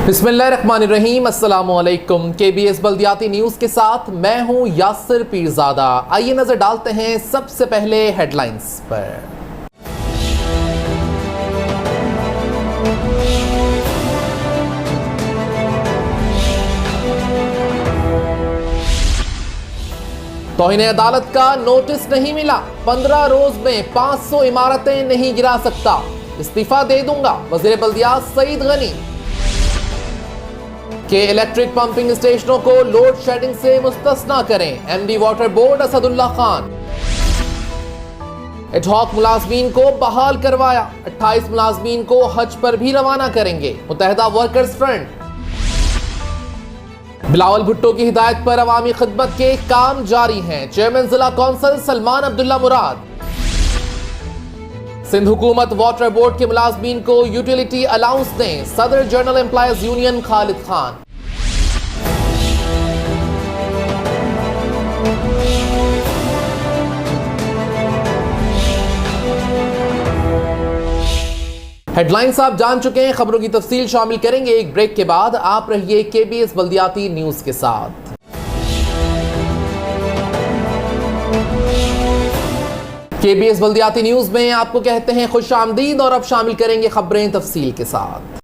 बिस्मिल्लाहिर्रहमानिर्रहीम, अस्सलामुअलैकुम। KBS बल्दियाती न्यूज़ के साथ मैं हूं यासिर पीरजादा। आइए नजर डालते हैं सबसे पहले हेडलाइंस पर। तौहीन अदालत का नोटिस नहीं मिला, 15 रोज में 500 इमारतें नहीं गिरा सकता, इस्तीफा दे दूंगा, वज़ीर बल्दियात सईद गनी। के इलेक्ट्रिक पंपिंग स्टेशनों को लोड शेडिंग से मुस्तस्ना करें, MD water board Asadullah Khan. Ad hoc मुलाजमीन को बहाल करवाया, 28 मुलाजमीन को हज पर भी रवाना करेंगे, मुत्तहिदा वर्कर्स फ्रंट। बिलावल भुट्टो की हिदायत पर अवामी खिदमत के काम जारी हैं, चेयरमैन जिला कौंसिल सलमान अब्दुल्ला मुराद। सिंध हुकूमत वाटर बोर्ड के मुलाजमीन को यूटिलिटी अलाउंस दें, सदर general employees union Khalid Khan. Headlines आप जान चुके हैं, खबरों की तफसील शामिल करेंगे एक ब्रेक के बाद। आप रहिए KBS बल्दियाती न्यूज के साथ। KBS बल्दियाती न्यूज में आपको कहते हैं खुश आमदीद, और अब शामिल करेंगे खबरें तफसील के साथ।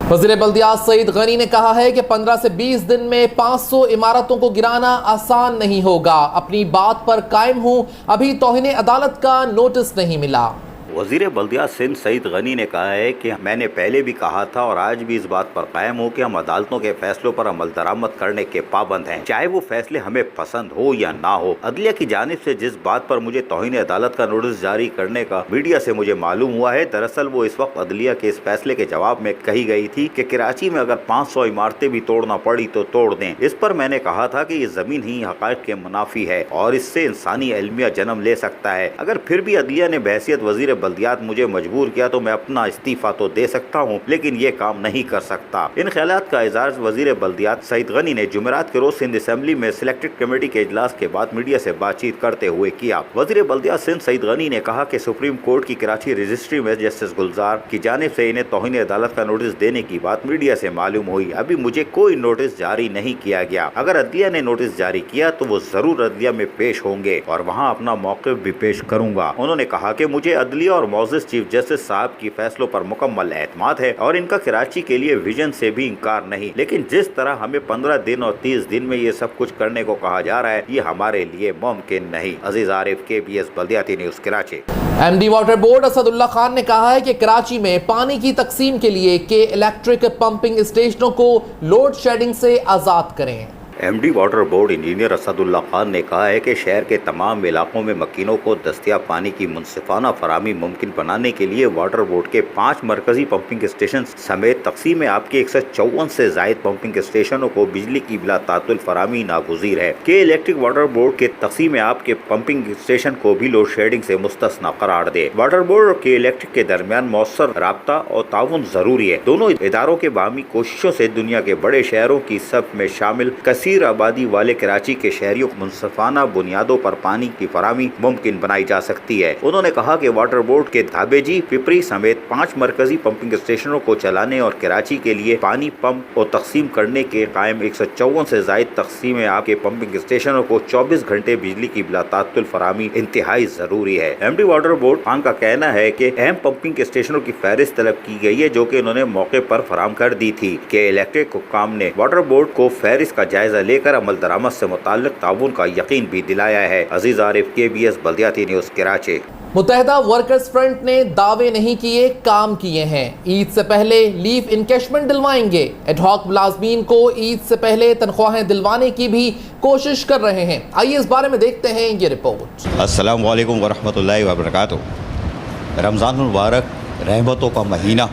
वज़ीर बल्दियात सईद गनी ने कहा है कि 15 से 20 दिन में 500 इमारतों को गिराना आसान नहीं होगा। अपनी बात पर कायम हूं, अभी तौहीन अदालत का नोटिस नहीं मिला। वज़ीर बल्दियात सिंध सईद गनी ने कहा है कि मैंने पहले भी कहा था और आज भी इस बात पर कायम हूँ कि हम अदालतों के फैसलों पर अमल दरामद करने के पाबंद हैं, चाहे वो फैसले हमें पसंद हो या ना हो। अदलिया की जानिब से जिस बात पर मुझे तौहीन अदालत का नोटिस जारी करने का मीडिया से मुझे मालूम हुआ है, दरअसल वो इस वक्त अदलिया के इस फैसले के जवाब में कही गई थी कि कराची में अगर 500 इमारतें भी तोड़ना पड़ी तो तोड़ दें। इस पर मैंने कहा था कि ये जमीन ही हक़ाइक़ के मुनाफी है और इससे इंसानी इल्मिया जन्म ले सकता है। अगर फिर भी अदलिया ने बहैसियत वज़ीर बल्दियात मुझे मजबूर किया तो मैं अपना इस्तीफा तो दे सकता हूँ, लेकिन ये काम नहीं कर सकता। इन ख्यालात का इज़हार वज़ीर बल्दियात सईद गनी ने जुमेरात के रोज सिंध असेंबली में सिलेक्टेड कमेटी के इजलास के बाद मीडिया से बातचीत करते हुए किया। वज़ीर बल्दियात सिंध सईद गनी ने कहा कि सुप्रीम कोर्ट की कराची रजिस्ट्री में जस्टिस गुलजार की जानिब से इन्हें तौहीन अदालत का नोटिस देने की बात मीडिया से मालूम हुई। अभी मुझे कोई नोटिस जारी नहीं किया गया। अगर अदलिया ने नोटिस जारी किया तो वो जरूर अदलिया में पेश होंगे और वहाँ अपना मौक़िफ़ भी पेश करूँगा। उन्होंने कहा कि मुझे अदलिया और मौजूद चीफ जस्टिस साहब की फैसलों पर मुकम्मल एतमाद है और इनका कराची के लिए विजन से भी इंकार नहीं, लेकिन जिस तरह हमें 15 दिन और 30 दिन में ये सब कुछ करने को कहा जा रहा है, ये हमारे लिए मुमकिन नहीं। अजीज आरिफ, KBS बल्दियाती news Karachi. MD water board Asadullah Khan ने कहा है कि कराची में पानी की तकसीम के लिए के इलेक्ट्रिक पंपिंग स्टेशनों को लोड शेडिंग से आजाद करें। MD water board engineer Asadullah Khan ने कहा है कि शहर के तमाम इलाकों में मकीनों को दस्तियाब पानी की मुनसिफाना फराहमी मुमकिन बनाने के लिए वाटर बोर्ड के 5 मरकजी पंपिंग स्टेशन समेत तकसीम आप के 154 से जायद पंपिंग स्टेशनों को बिजली की बिला तातुल फराहमी नागुज़ीर है। के इलेक्ट्रिक वाटर बोर्ड के तकसीम आप के पंपिंग स्टेशन को भी लोड शेडिंग से मुस्तस्ना करार दे। वाटर बोर्ड और के इलेक्ट्रिक के दरमियान मौसर राब्ता और ताउन जरूरी है। दोनों इदारों के बाहमी कोशिशों से दुनिया के बड़े शहरों की सब में शामिल आबादी वाले कराची के शहरियों को मुनसिफाना बुनियादों पर पानी की फराहमी मुमकिन बनाई जा सकती है। उन्होंने कहा कि वाटर बोर्ड के धाबेजी, पिपरी समेत 5 मरकजी पंपिंग स्टेशनों को चलाने और कराची के लिए पानी पंप और तकसीम करने के कायम 154 से जायद तकसीम आपके पंपिंग स्टेशनों को 24 घंटे बिजली की बिलातातुल फराहमी इंतहाई जरूरी है। MD वाटर बोर्ड खान का कहना है कि अहम पंपिंग स्टेशनों की फहरिस्त तलब की गई है, जो कि उन्होंने मौके पर फराहम कर दी थी। के इलेक्ट्रिक हुक्काम ने वाटर बोर्ड को फहरिस्त का जायजा लेकर अमल दरामद से मुताल्लिक ताउन का यकीन भी दिलाया है। अजीज आरिफ, KBS बल्दियाती news Karachi. Muttahida workers front ने दावे नहीं किए, काम किए हैं। ईद से पहले लीव इनकैशमेंट दिलवाएंगे। एडहॉक मुलाजमीन को ईद से पहले तनख्वाहें दिलवाने की भी कोशिश कर रहे हैं। आइए इस बारे में देखते हैं ये रिपोर्ट। अस्सलाम वालेकुम वरहमतुल्लाहि वबरकातुहू। रमज़ान मुबारक, रहमतों का महीना,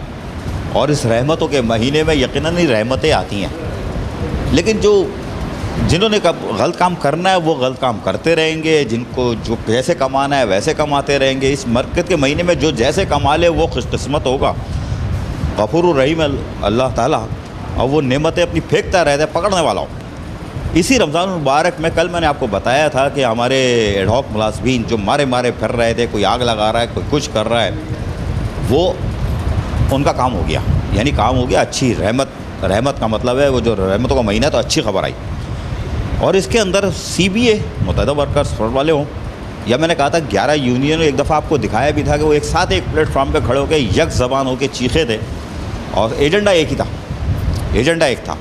और इस रहमतों के महीने में यकीनन ही रहमतें आती हैं, लेकिन जिन्होंने गलत काम करना है वो गलत काम करते रहेंगे, जिनको जो जैसे कमाना है वैसे कमाते रहेंगे। इस बरकत के महीने में जो जैसे कमा ले वो खुशकिस्मत होगा। गफूर रहीम अल्लाह ताला, और वो नेमतें अपनी फेंकता रहता है, पकड़ने वाला हो। इसी रमज़ान मुबारक में कल मैंने आपको बताया था कि हमारे एडहॉक मुलाजमीन जो मारे मारे फिर रहे थे, कोई आग लगा रहा है, कोई कुछ कर रहा है, वो उनका काम हो गया, यानी काम हो गया। अच्छी रहमत का मतलब है वो जो रहमतों का महीना है, तो अच्छी खबर आई। और इसके अंदर CBA मुत्तहदा वर्कर्स फ्रंट वाले हों, या मैंने कहा था 11 यूनियन, एक दफ़ा आपको दिखाया भी था कि वो एक साथ एक प्लेटफॉर्म पे खड़े होकर यक ज़बान होकर चीखे थे, और एजेंडा एक ही था। एजेंडा एक था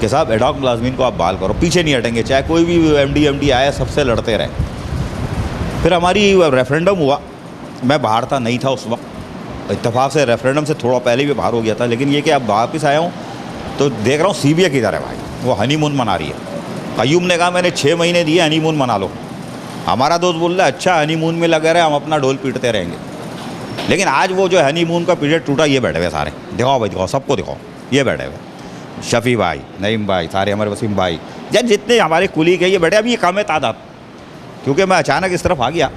कि साहब एडॉक मुलाजमीन को आप बहाल करो, पीछे नहीं हटेंगे, चाहे कोई भी MD आए, सबसे लड़ते रहे। फिर हमारी रेफरेंडम हुआ, मैं बाहर था, नहीं था उस वक्त, इत्तेफाक से रेफरेंडम से थोड़ा पहले भी बाहर हो गया था। लेकिन ये कि अब वापस आया हूँ तो देख रहा हूँ CBA की तरह भाई वो हनीमून मना रही है। कयूम ने कहा मैंने 6 महीने दिए, हनीमून मना लो। हमारा दोस्त बोल रहा है अच्छा हनीमून में लगे रहे, हम अपना ढोल पीटते रहेंगे। लेकिन आज वो जो हनीमून का पीरियड टूटा, ये बैठे हुए सारे, दिखाओ भाई दिखाओ, सबको दिखाओ, ये बैठे हुए शफ़ी भाई, नईम भाई, सारे हमारे वसीम भाई, जब जितने हमारे कुलीग हैं ये बैठे। अभी ये कम है तादाद, क्योंकि मैं अचानक इस तरफ आ गया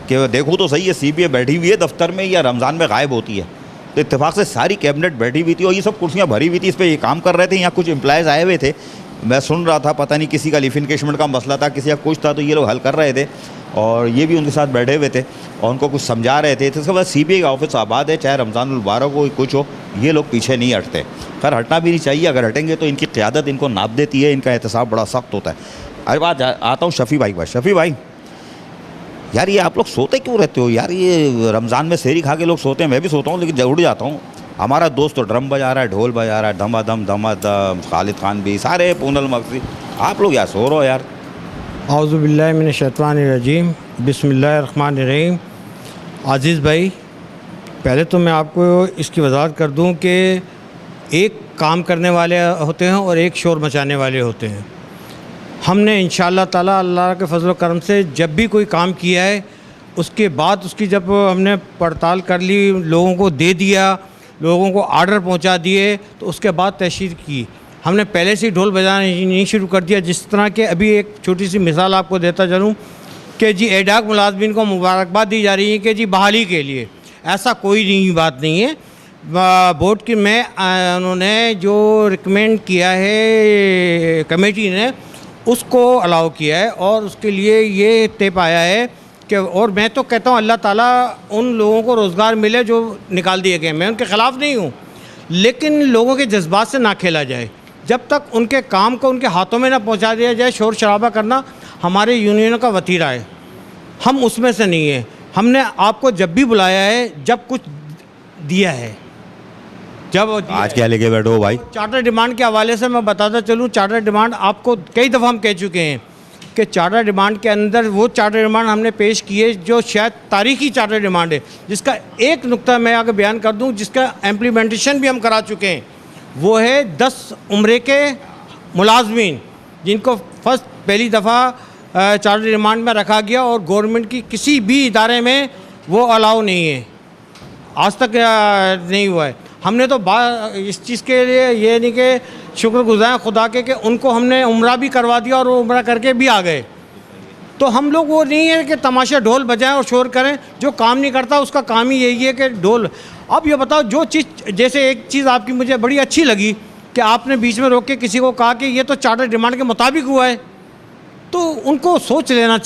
कि देखूँ तो सही है CBA बैठी हुई है दफ्तर में, या रमज़ान में गायब होती है। तो इत्तेफाक से सारी कैबिनेट बैठी हुई थी और ये सब कुर्सियाँ भरी हुई थी, इस पर ये काम कर रहे थे। यहाँ कुछ एम्प्लॉयज़ आए हुए थे, मैं सुन रहा था, पता नहीं किसी का लीफ इनकेशमेंट का मसला था, किसी का कुछ था, तो ये लोग हल कर रहे थे और ये भी उनके साथ बैठे हुए थे और उनको कुछ समझा रहे थे। तो उसके बाद CBA का ऑफिस आबाद है, चाहे रमज़ान मुबारक हो कुछ हो, ये लोग पीछे नहीं हटते। खैर हटना भी नहीं चाहिए, अगर हटेंगे तो इनकी क़यादत इनको नाप देती है, इनका एहतसाब बड़ा सख्त होता है। अरे बात आता हूँ शफ़ी भाई, शफ़ी भाई यार ये आप लोग सोते क्यों रहते हो यार? ये रमज़ान में सेहरी खा के लोग सोते हैं, मैं भी सोता हूँ, लेकिन उठ जाता हूँ। हमारा दोस्त तो ड्रम बजा रहा है, ढोल बजा रहा है, धमाधम धमाधम, खालिद खान भी, सारे पूनल मक्सी, आप लोग यार सो रहे हो यार। औज़ु बिल्लाहि मिनश शैतानिर रजीम, बिस्मिल्लाहिर रहमानिर रहीम। अज़ीज़ भाई, पहले तो मैं आपको इसकी वजाहत कर दूं कि एक काम करने वाले होते हैं और एक शोर मचाने वाले होते हैं। हमने इंशाअल्लाह ताला अल्लाह के फजल करम से जब भी कोई काम किया है, उसके बाद उसकी जब हमने पड़ताल कर ली, लोगों को दे दिया, लोगों को आर्डर पहुंचा दिए, तो उसके बाद तशहीर की। हमने पहले से ही ढोल बजाना नहीं शुरू कर दिया। जिस तरह के अभी एक छोटी सी मिसाल आपको देता चलूँ कि जी एडॉक मुलाजमीन को मुबारकबाद दी जा रही है कि जी बहाली के लिए, ऐसा कोई नहीं बात नहीं है। बोर्ड की में उन्होंने जो रिकमेंड किया है कमेटी ने, उसको अलाउ किया है और उसके लिए ये तय पाया है कि, और मैं तो कहता हूँ अल्लाह ताला उन लोगों को रोज़गार मिले जो निकाल दिए गए। मैं उनके ख़िलाफ़ नहीं हूँ, लेकिन लोगों के जज्बात से ना खेला जाए। जब तक उनके काम को उनके हाथों में ना पहुँचा दिया जाए, शोर शराबा करना हमारे यूनियनों का वतीरा है, हम उसमें से नहीं है। हमने आपको जब भी बुलाया है, जब कुछ दिया है, जब आज क्या लेके बैठो भाई? चार्टर डिमांड के हवाले से मैं बताता चलूँ, चार्टर डिमांड आपको कई दफ़ा हम कह चुके हैं कि चार्टर डिमांड के अंदर वो चार्टर डिमांड हमने पेश किए जो शायद तारीखी चार्टर डिमांड है, जिसका एक नुक्ता मैं आगे बयान कर दूं, जिसका इम्प्लीमेंटेशन भी हम करा चुके हैं। वो है 10 उम्रे के मुलाजमीन जिनको फर्स्ट पहली दफ़ा चार्टर डिमांड में रखा गया और गवर्नमेंट की किसी भी इदारे में वो अलाउ नहीं है, आज तक नहीं हुआ है। हमने तो इस चीज़ के लिए ये नहीं कि शुक्रगुज़ार खुदा के कि उनको हमने उम्रा भी करवा दिया और वो उम्रा करके भी आ गए। तो हम लोग वो नहीं है कि तमाशा ढोल बजाएं और शोर करें, जो काम नहीं करता उसका काम ही यही है कि ढोल। अब ये बताओ, जो चीज़ जैसे एक चीज़ आपकी मुझे बड़ी अच्छी लगी कि आपने बीच में रोक के किसी को कहा कि ये तो चार्टर डिमांड के मुताबिक हुआ है, तो उनको सोच लेना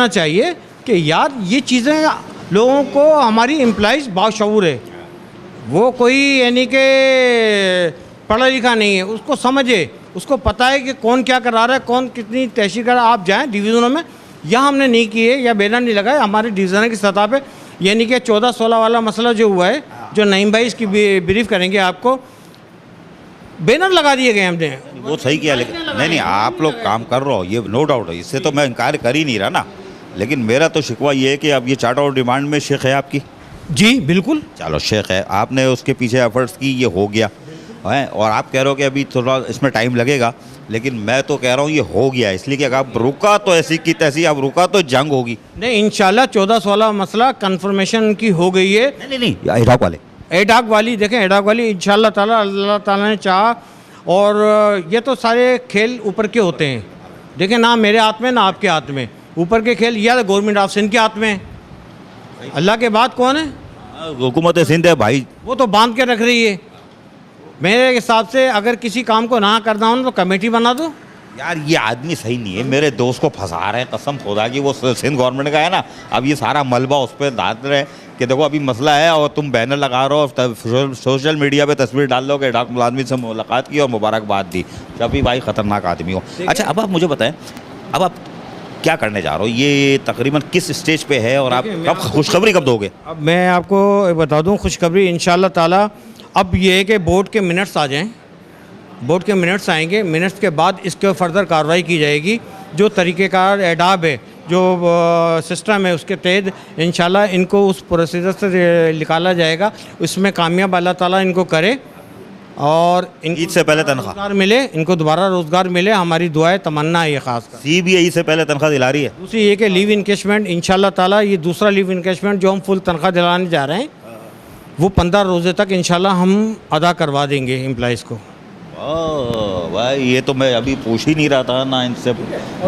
चाहिए कि यार ये चीज़ें लोगों को, हमारी एम्प्लॉइज़ बाशऊर है, वो कोई यानी कि पढ़ा लिखा नहीं है, उसको समझे, उसको पता है कि कौन क्या करा रहा है, कौन कितनी तहसील कर रहा है। आप जाएँ डिवीज़नों में, यहाँ हमने नहीं किए या बैनर नहीं लगाए, हमारे डिवीज़न की सतह पे यानी कि 14-16 वाला मसला जो हुआ है, जो नईम भाई इसकी ब्रीफ करेंगे आपको, बैनर लगा दिए गए हमने। वो सही किया, लेकिन नहीं आप लोग काम कर रहे हो, ये नो डाउट है, इससे तो मैं इनकार कर ही नहीं रहा ना। लेकिन मेरा तो शिकवा ये है कि अब ये चार्टर और डिमांड में शेख है आपकी। जी बिल्कुल, चलो शेख है, आपने उसके पीछे एफर्ट्स की, ये हो गया है, और आप कह रहे हो कि अभी थोड़ा इसमें टाइम लगेगा, लेकिन मैं तो कह रहा हूँ ये हो गया, इसलिए कि अगर आप रुका तो ऐसी की तैसी, अब रुका तो जंग होगी। नहीं इंशाल्लाह 14-16 मसला कन्फर्मेशन की हो गई है। नहीं एडॉक वाली देखें, एडॉक वाली इंशाल्लाह ताला अल्लाह ताला ने चाहा, और ये तो सारे खेल ऊपर के होते हैं। देखें, ना मेरे हाथ में ना आपके हाथ में, ऊपर के खेल या गवर्नमेंट ऑफ सिंध के हाथ में है। अल्लाह के बाद कौन है? हुकूमत सिंध है भाई, वो तो बांध के रख रही है। मेरे हिसाब से अगर किसी काम को ना करना हो तो कमेटी बना दो। यार ये आदमी सही नहीं है, मेरे दोस्त को फंसा रहे हैं, कसम खुदा की, वो सिंध गवर्नमेंट का है ना, अब ये सारा मलबा उस पर डाल रहे हैं कि देखो अभी मसला है और तुम बैनर लगा रहे हो और सोशल मीडिया पे तस्वीर डाल लो कि डॉक्टर मुलाजमी से मुलाकात की और मुबारकबाद दी। शफी भाई ख़तरनाक आदमी हो। अच्छा, अब आप मुझे बताएं, अब आप क्या करने जा रहे हो? ये तकरीबन किस स्टेज पे है और आप कब खुशखबरी कब दोगे? अब मैं आपको बता दूं खुशखबरी इंशाल्लाह ताला अब ये है कि बोर्ड के मिनट्स आ जाएं, बोर्ड के मिनट्स आएंगे, मिनट्स के बाद इसके फर्दर कार्रवाई की जाएगी। जो तरीक़ेकार एडाब है, जो सिस्टम है, उसके तहत इंशाल्लाह इनको उस प्रोसीजर से निकाला जाएगा। उसमें कामयाब अल्लाह ताला इनको करे और ईद से पहले तनख्वाह रोज़गार मिले, इनको दोबारा रोज़गार मिले, हमारी दुआएं तमन्ना है ये ख़ास कर। CBI से पहले तनख्वाह दिला रही है। दूसरी ये कि लीव इनकेशमेंट इंशाल्लाह ताला, ये दूसरा लीव इनकेशमेंट जो हम फुल तनख्वाह दिलाने जा रहे हैं वो 15 रोज़े तक इंशाल्लाह हम अदा करवा देंगे एम्प्लॉइज़ को। भाई ये तो मैं अभी पूछ ही नहीं रहा था ना, इनसे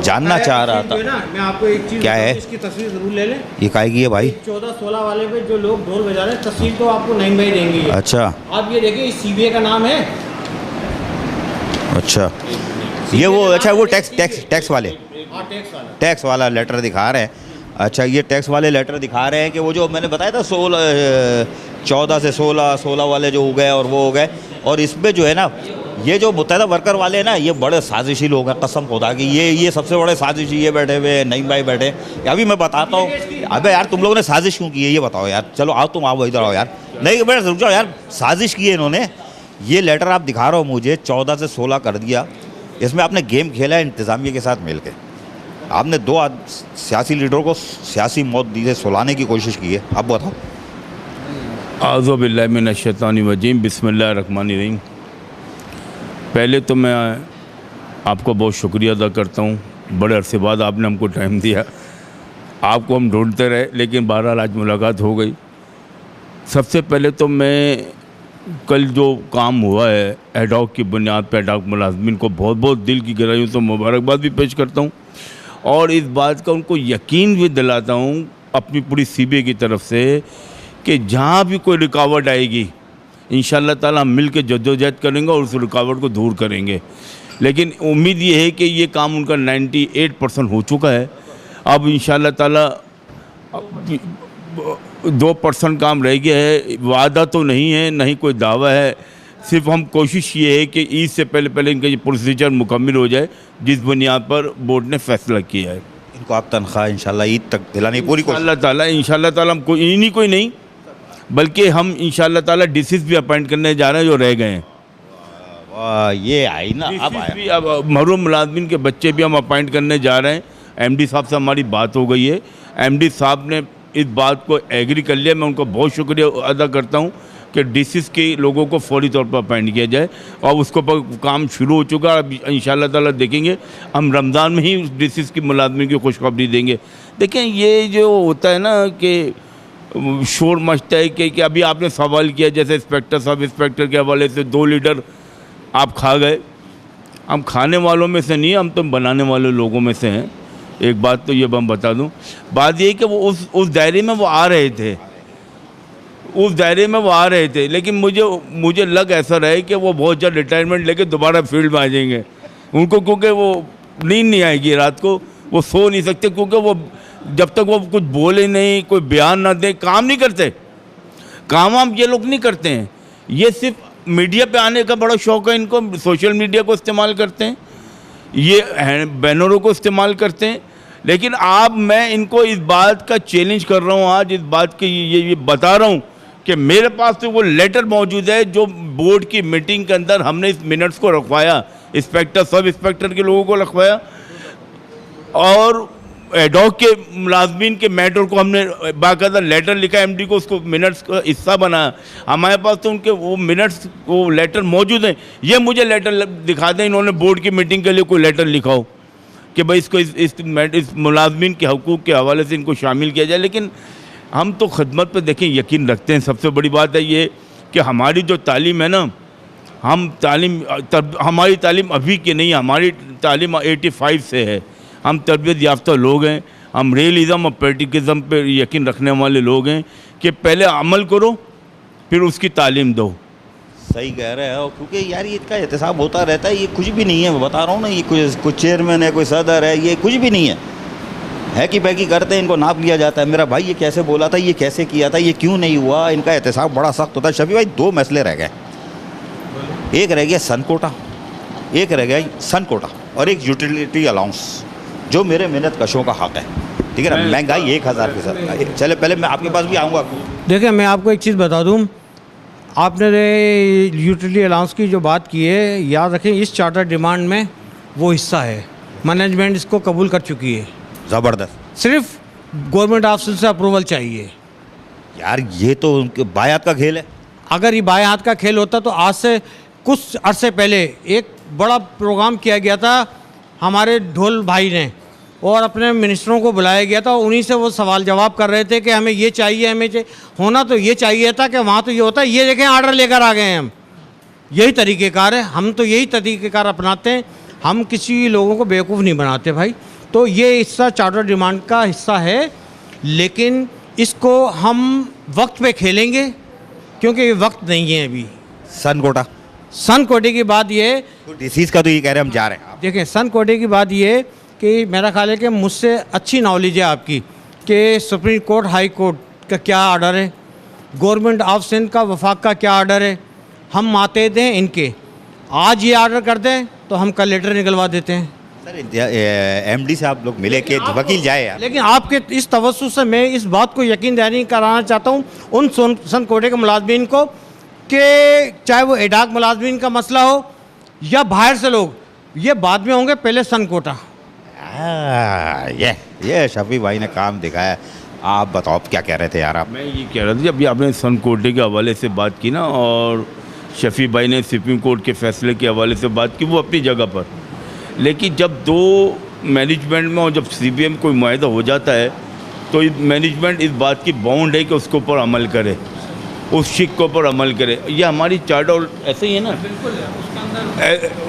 जानना चाह रहा था। मैं आपको एक चीज़ क्या है? इसकी तस्वीर ज़रूर ले लें। ये काय की है भाई? 14-16 वाले पे जो लोग ढोल बजा रहे हैं, तस्वीर तो आपको नहीं भाई देंगे। अच्छा, आप ये देखिए, CBI का नाम है। अच्छा, ये वो, अच्छा वो टैक्स वाले, हाँ, टैक्स वाला लेटर दिखा रहे हैं। अच्छा, ये टैक्स वाले लेटर दिखा रहे हैं कि वो जो मैंने बताया था 14 से 16 वाले जो हो गए और वो हो गए। और इसमें जो है ना, ये जो मुत्तहदा वर्कर वाले हैं ना, ये बड़े साजिशी लोग हैं, कसम खुदा की। ये सबसे बड़े साजिशी ये बैठे हुए नईम भाई बैठे। अभी मैं बताता हूँ। अबे यार, तुम लोगों ने साजिश क्यों की है ये बताओ यार। चलो आओ, तुम आओ, इधर आओ यार। नहीं बेटा रुक जाओ यार, साजिश की है इन्होंने। ये लेटर आप दिखा रहे हो मुझे, 14 से 16 कर दिया। इसमें आपने गेम खेला है इंतज़ामिया के साथ मिल के। आपने 2 सियासी लीडरों को सियासी मौत दी है, सुलाने की कोशिश की है। आप बताओ। आज़ू बिल्लाहि मिनश शैतानिर रजीम, बिस्मिल्लाहिर रहमानिर रहीम। पहले तो मैं आपको बहुत शुक्रिया अदा करता हूँ, बड़े अरसे बाद आपने हमको टाइम दिया। आपको हम ढूंढते रहे, लेकिन बहरहाल आज मुलाकात हो गई। सबसे पहले तो मैं कल जो काम हुआ है एडॉक की बुनियाद पर एडॉक मुलाजमीन को बहुत बहुत दिल की गहराइयों से मुबारकबाद भी पेश करता हूँ और इस बात का उनको यकीन भी दिलाता हूँ अपनी पूरी CBI की तरफ से कि जहाँ भी कोई रुकावट आएगी इंशाअल्लाह ताला हम मिल के जद्दोजहद करेंगे और उस रुकावट को दूर करेंगे। लेकिन उम्मीद ये है कि ये काम उनका 98% हो चुका है। अब इंशाअल्लाह ताला 2% काम रह गया है। वादा तो नहीं है, नहीं कोई दावा है, सिर्फ हम कोशिश ये है कि ईद से पहले इनका ये प्रोसीजर मुकम्मल हो जाए जिस बुनियाद पर बोर्ड ने फैसला किया है। इनको आप तनख्वाह इंशाल्लाह ईद तक दिलाने की पूरी कोशिश। इंशाअल्लाह ताला हम कोई नहीं बल्कि हम इंशाअल्लाह ताला DCs भी अपॉइंट करने जा रहे हैं जो रह गए हैं। वाह, ये आई ना, अब आया। भी अब महरूम मुलाजमीन के बच्चे भी हम अपॉइंट करने जा रहे हैं। MD साहब से हमारी बात हो गई है, MD साहब ने इस बात को एग्री कर लिया। मैं उनका बहुत शुक्रिया अदा करता हूँ कि DCs के लोगों को फौरी तौर पर अपॉइंट किया जाए और उसको पर काम शुरू हो चुका है। अब इंशाअल्लाह ताला देखेंगे, हम रमज़ान में ही DCs की मुलाजमीन की खुशखबरी देंगे। देखें, ये जो होता है ना कि शोर मचता है कि अभी आपने सवाल किया जैसे इंस्पेक्टर साहब, इंस्पेक्टर के हवाले से 2 लीडर आप खा गए। हम खाने वालों में से नहीं, हम तो बनाने वाले लोगों में से हैं। एक बात तो ये मैं बता दूं, बात ये कि वो उस दायरे में वो आ रहे थे, लेकिन मुझे लग ऐसा रहा है कि वो बहुत जल्द रिटायरमेंट लेके दोबारा फील्ड में आ जाएंगे। उनको क्योंकि वो नींद नहीं आएगी रात को, वो सो नहीं सकते, क्योंकि वो जब तक वो कुछ बोले नहीं, कोई बयान ना दे, काम नहीं करते। काम हम ये लोग नहीं करते हैं। ये सिर्फ मीडिया पे आने का बड़ा शौक़ है इनको, सोशल मीडिया को इस्तेमाल करते हैं, ये बैनरों को इस्तेमाल करते हैं। लेकिन मैं इनको इस बात का चैलेंज कर रहा हूँ, आज इस बात के ये बता रहा हूँ कि मेरे पास तो वो लेटर मौजूद है जो बोर्ड की मीटिंग के अंदर हमने इस मिनट्स को रखवाया, इंस्पेक्टर सब इंस्पेक्टर के लोगों को रखवाया और एडॉक के मुलाजमीन के मैटर को हमने बाकायदा लेटर लिखा MD को, उसको मिनट्स का हिस्सा बनाया। हमारे पास तो उनके वो मिनट्स वो लेटर मौजूद हैं। ये मुझे लेटर दिखा दें, इन्होंने बोर्ड की मीटिंग के लिए कोई लेटर लिखा हो कि भाई इसको इस मुलाजमीन के हकूक़ के हवाले से इनको शामिल किया जाए। लेकिन हम तो खिदमत पे देखें यकीन रखते हैं। सबसे बड़ी बात है ये कि हमारी जो तालीम है ना, हमारी तालीम अभी की नहीं, हमारी तालीम 85 से है। हम तरबियत याफ्ता लोग हैं, हम रियलिज़म और प्रैक्टिकलिज्म पे यकीन रखने वाले लोग हैं कि पहले अमल करो फिर उसकी तालीम दो। सही कह रहे हो, क्योंकि यार ये इसका एहतसाब होता रहता है, ये कुछ भी नहीं है। मैं बता रहा हूँ ना, ये कुछ चेयरमैन है, कोई सदर है, ये कुछ भी नहीं है। हैकी पैकी करते हैं, इनको नाप लिया जाता है, मेरा भाई ये कैसे बोला था, ये कैसे किया था, ये क्यों नहीं हुआ, इनका एहतसाब बड़ा सख्त होता है। शफी भाई 2 मसले रह गए, एक रह गया सन कोटा, एक रह गया सन कोटा और एक यूटिलिटी अलाउंस जो मेरे मेहनत कशों का हक है, ठीक है ना। महंगाई 1000%। चले पहले मैं आपके पास भी आऊँगा। देखिए मैं आपको एक चीज़ बता दूं, आपने यूटिलिटी अलाउंस की जो बात की है, याद रखें इस चार्टर डिमांड में वो हिस्सा है, मैनेजमेंट इसको कबूल कर चुकी है। ज़बरदस्त। सिर्फ गवर्नमेंट ऑफिस से अप्रूवल चाहिए। यार ये तो उनके बायात का खेल है। अगर ये बाएं हाथ का खेल होता तो आज से कुछ अरसे पहले एक बड़ा प्रोग्राम किया गया था हमारे ढोल भाई ने, और अपने मिनिस्टरों को बुलाया गया था, उन्हीं से वो सवाल जवाब कर रहे थे कि हमें ये चाहिए, हमें होना तो ये चाहिए था कि वहाँ तो ये होता है, ये देखें आर्डर लेकर आ गए हैं हम। यही तरीक़ेकार है, हम तो यही तरीक़ेकार अपनाते हैं, हम किसी लोगों को बेवकूफ़ नहीं बनाते भाई। तो ये हिस्सा चार्टर डिमांड का हिस्सा है, लेकिन इसको हम वक्त पे खेलेंगे क्योंकि ये वक्त नहीं है अभी। सन कोटा, सन कोटे की बात ये, तो डिसीज़ का तो ये कह रहे हैं हम जा रहे हैं। देखें सन कोटे की बात ये कि मेरा ख्याल है कि मुझसे अच्छी नॉलेज है आपकी कि सुप्रीम कोर्ट, हाई कोर्ट का क्या आर्डर है, गवर्नमेंट ऑफ सिंध का, वफाक का क्या आर्डर है। हम मातेहत हैं इनके, आज ये आर्डर कर दें तो हम कल लेटर निकलवा देते हैं। सर एमडी से आप लोग मिले कि वकील जाए यार। लेकिन आपके इस तवज्जुह से मैं इस बात को यकीन दहानी कराना चाहता हूँ उन सन कोटे के मुलाजमीन को कि चाहे वो एडाक मुलाजमीन का मसला हो या बाहर से लोग, ये बाद में होंगे, पहले सन कोटा। ये शफी भाई ने काम दिखाया। आप बताओ क्या कह रहे थे यार आप? मैं ये कह रहा था जब भी आपने सन कोटे के हवाले से बात की ना, और शफी भाई ने सुप्रीम कोर्ट के फैसले के हवाले से बात की, वो अपनी जगह पर, लेकिन जब दो मैनेजमेंट में और जब CBM कोई मुआहदा हो जाता है तो मैनेजमेंट इस बात की बाउंड है कि उसके ऊपर अमल करे, उस शिक के ऊपर अमल करे। ये हमारी चार्टर ऐसे ही है ना,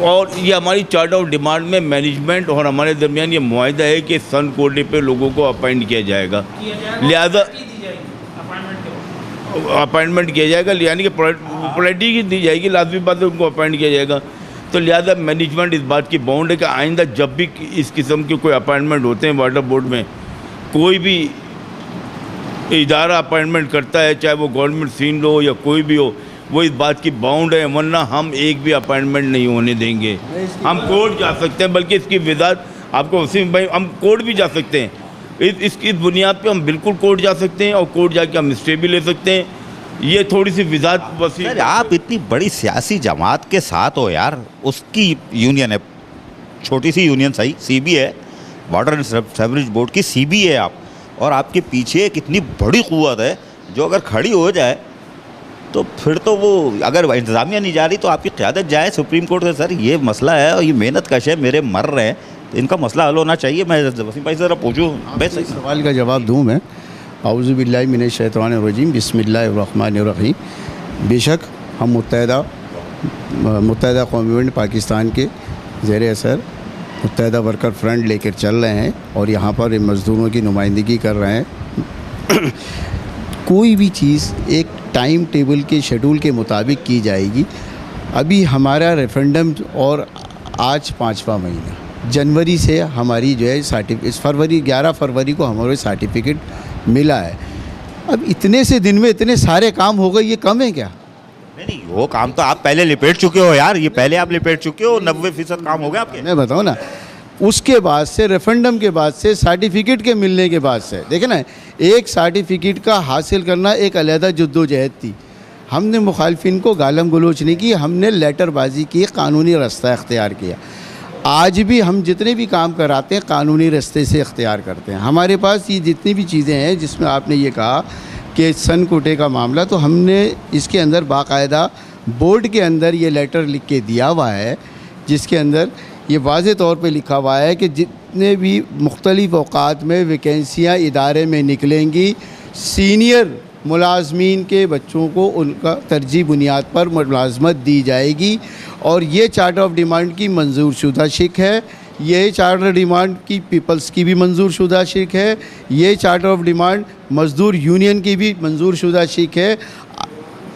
और ये हमारी चार्टर ऑफ डिमांड में मैनेजमेंट और हमारे दरमियान ये मुआहदा है कि सन कोटे पे लोगों को अपॉइंट किया जाएगा, लिहाजा अपॉइंटमेंट किया जाएगा, यानी कि पोलिटी की दी जाएगी, लाजमी बात है उनको अपॉइंट किया जाएगा। तो लिहाजा मैनेजमेंट इस बात की बाउंड है कि आइंदा जब भी इस किस्म के कोई अपॉइंटमेंट होते हैं वाटर बोर्ड में, कोई भी इदारा अपॉइंटमेंट करता है, चाहे वो गवर्नमेंट सीन हो या कोई भी हो, वो इस बात की बाउंड है, वरना हम एक भी अपॉइंटमेंट नहीं होने देंगे। हम कोर्ट जा सकते हैं, बल्कि इसकी वजाहत आपको वसीम भाई, हम कोर्ट भी जा सकते हैं, इसकी बुनियाद पे हम बिल्कुल कोर्ट जा सकते हैं और कोर्ट जाके हम स्टे भी ले सकते हैं। ये थोड़ी सी वजाहत वसीम। सर आप इतनी बड़ी सियासी जमात के साथ हो यार, उसकी यूनियन है, छोटी सी यूनियन सही, CB है, वाटर एंड सीवरेज बोर्ड की CB है आप, और आपके पीछे कितनी बड़ी क़ुव्वत है जो अगर खड़ी हो जाए तो फिर तो वो, अगर इंतज़ामिया नहीं जा रही तो आपकी क़यादत जाए सुप्रीम कोर्ट से। सर ये मसला है और ये मेहनत कश है, मेरे मर रहे हैं, तो इनका मसला हल होना चाहिए। मैं वसीम भाई से ज़रा पूछूँ, मैं सही सवाल का जवाब दूँ मैं। औज़ु बिल्लाहि मिनश शैतानिर रजीम, बिस्मिल्लाहिर्रहमानिर रहीम। बेशक हम मुत्तहिदा कौमी पाकिस्तान के ज़ेर असर मुत्तहिदा वर्कर फ्रंट लेकर चल रहे हैं और यहाँ पर मज़दूरों की नुमाइंदगी कर रहे हैं। कोई भी चीज़ एक टाइम टेबल के शेड्यूल के मुताबिक की जाएगी। अभी हमारा रेफरेंडम और आज 5वां महीना, जनवरी से हमारी जो है इस फरवरी 11 फरवरी को हमारे सर्टिफिकेट मिला है। अब इतने से दिन में इतने सारे काम हो गए, ये कम है क्या? नहीं, वो काम तो आप पहले लिपेट चुके हो यार, ये पहले आप लिपेट चुके हो, 90% काम हो गया आपके। मैं बताऊँ ना, उसके बाद से रेफरेंडम के बाद से सर्टिफिकेट के मिलने के बाद से, देखे ना, एक सर्टिफिकेट का हासिल करना एक अलहदा जद्दोजहद थी। हमने मुखालफिन को गालम गलोच नहीं की, हमने लेटरबाजी की, कानूनी रास्ता इख्तियार किया। आज भी हम जितने भी काम कराते हैं कानूनी रास्ते से इख्तियार करते हैं। हमारे पास ये जितनी भी चीज़ें हैं, जिसमें आपने ये कहा कि सन कोटे का मामला, तो हमने इसके अंदर बाकायदा बोर्ड के अंदर ये लेटर लिख के दिया हुआ है, जिसके अंदर ये वाज़े तौर पे लिखा हुआ है कि जितने भी मुख्तलिफ़ औक़ात में वैकेंसियाँ इदारे में निकलेंगी, सीनियर मुलाजमीन के बच्चों को उनका तरजीह बुनियाद पर मुलाजमत दी जाएगी। और ये चार्टर ऑफ डिमांड की मंजूर शुदा शिक है, ये चार्टर डिमांड की पीपल्स की भी मंजूर शुदा शिक है, ये चार्टर ऑफ डिमांड मज़दूर यूनियन की भी मंजूर शुदा शिक है।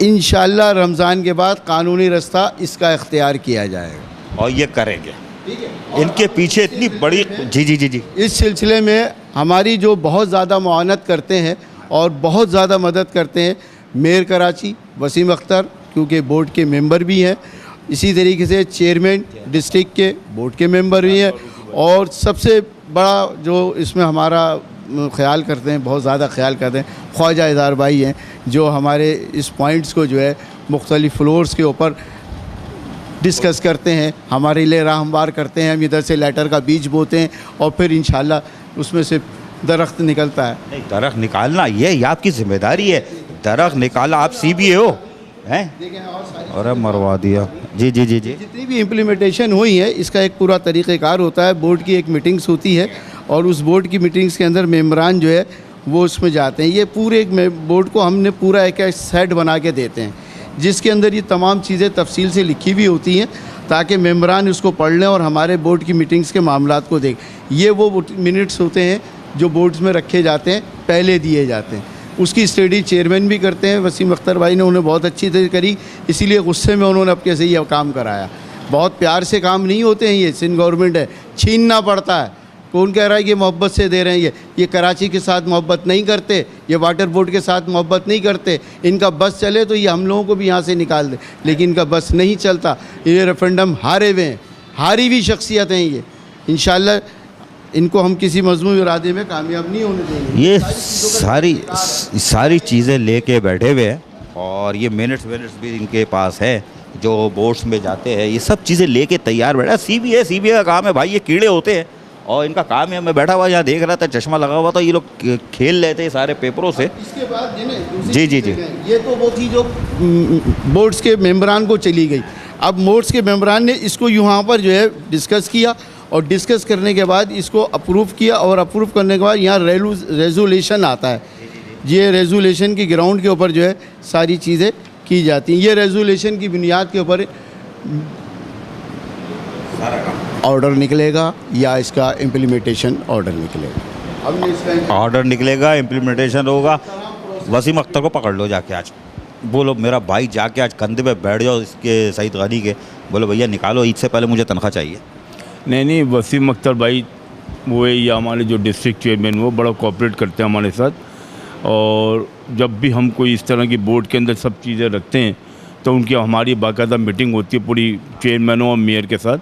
इंशाअल्लाह रमज़ान के बाद कानूनी रास्ता इसका इख्तियार किया जाएगा और ये करेंगे। इनके पीछे इतनी बड़ी जी। इस सिलसिले में हमारी जो बहुत ज़्यादा मुआवनत करते हैं और बहुत ज़्यादा मदद करते हैं मेयर कराची वसीम अख्तर, क्योंकि बोर्ड के मेंबर भी हैं, इसी तरीके से चेयरमैन डिस्ट्रिक्ट के बोर्ड के मेंबर भी हैं, और सबसे बड़ा जो इसमें हमारा ख्याल करते हैं, बहुत ज़्यादा ख्याल करते हैं, ख्वाजा इज़हार भाई हैं, जो हमारे इस पॉइंट्स को जो है मुख्तलिफ़ फ्लोर्स के ऊपर डिस्कस करते हैं, हमारे लिए राह हमवार करते हैं। हम इधर से लेटर का बीज बोते हैं और फिर इंशाल्लाह उसमें से दरख्त निकलता है। नहीं, दरख्त निकालना ये आपकी जिम्मेदारी है। दरख्त निकाला, आप CBA हो हैं, और मरवा दिया। जी जी जी जी। जितनी भी इम्प्लीमेंटेशन हुई है इसका एक पूरा तरीक़ेकार होता है। बोर्ड की एक मीटिंग्स होती है और उस बोर्ड की मीटिंग्स के अंदर मेम्बरान जो है वो उसमें जाते हैं। ये पूरे बोर्ड को हमने पूरा एक सेट बना के देते हैं, जिसके अंदर ये तमाम चीज़ें तफसील से लिखी भी होती हैं, ताकि मेम्बरान उसको पढ़ लें और हमारे बोर्ड की मीटिंग्स के मामलात को देख। ये वो मिनट्स होते हैं जो बोर्ड्स में रखे जाते हैं, पहले दिए जाते हैं। उसकी स्टडी चेयरमैन भी करते हैं वसीम अख्तर भाई ने, उन्हें बहुत अच्छी तरह करी, इसीलिए गुस्से में उन्होंने अब कैसे ये काम कराया। बहुत प्यार से काम नहीं होते हैं ये, सिंध गवर्नमेंट है, छीनना पड़ता है। कौन कह रहा है कि मोहब्बत से दे रहे हैं? ये कराची के साथ मोहब्बत नहीं करते, ये वाटर बोर्ड के साथ मोहब्बत नहीं करते। इनका बस चले तो ये हम लोगों को भी यहाँ से निकाल दे, लेकिन इनका बस नहीं चलता। ये रेफरेंडम हारे हुए हैं, हारी हुई शख्सियत हैं ये। इंशाल्लाह इनको हम किसी मजमूई इरादे में कामयाब नहीं होने देंगे। ये सारी चीज़ें लेके बैठे हुए हैं, और ये मिनट्स भी इनके पास है जो बोर्ड्स में जाते हैं। ये सब चीज़ें लेके तैयार बैठा। CBA का काम है भाई, ये कीड़े होते हैं और इनका काम है। मैं बैठा हुआ यहाँ देख रहा था, चश्मा लगा हुआ था, ये लोग खेल रहे थे सारे पेपरों से। इसके बाद जी जी जी, ये तो वो थी जो बोर्ड्स के मेंबरान को चली गई। अब बोर्ड्स के मेंबरान ने इसको यहाँ पर जो है डिस्कस किया, और डिस्कस करने के बाद इसको अप्रूव किया, और अप्रूव करने के बाद यहाँ रेजोल्यूशन आता है। ये रेजोल्यूशन की ग्राउंड के ऊपर जो है सारी चीज़ें की जाती हैं। ये रेजोल्यूशन की बुनियाद के ऊपर ऑर्डर निकलेगा या इसका इम्प्लीमेंटेशन ऑर्डर निकलेगा। हमने इसका ऑर्डर निकलेगा, इम्प्लीमेंटेशन होगा। वसीम अख्तर को पकड़ लो जाके, आज बोलो मेरा भाई, जाके आज कंधे पे बैठ जाओ इसके सईद गनी के, बोलो भैया निकालो, ईद से पहले मुझे तनख्वाह चाहिए। नहीं, वसीम अख्तर भाई वो है, या हमारे जो डिस्ट्रिक्ट चेयरमैन, वो बड़ा कोऑपरेट करते हैं हमारे साथ। और जब भी हम कोई इस तरह की बोर्ड के अंदर सब चीज़ें रखते हैं तो उनकी हमारी बाकायदा मीटिंग होती है पूरी चेयरमैनों और मेयर के साथ।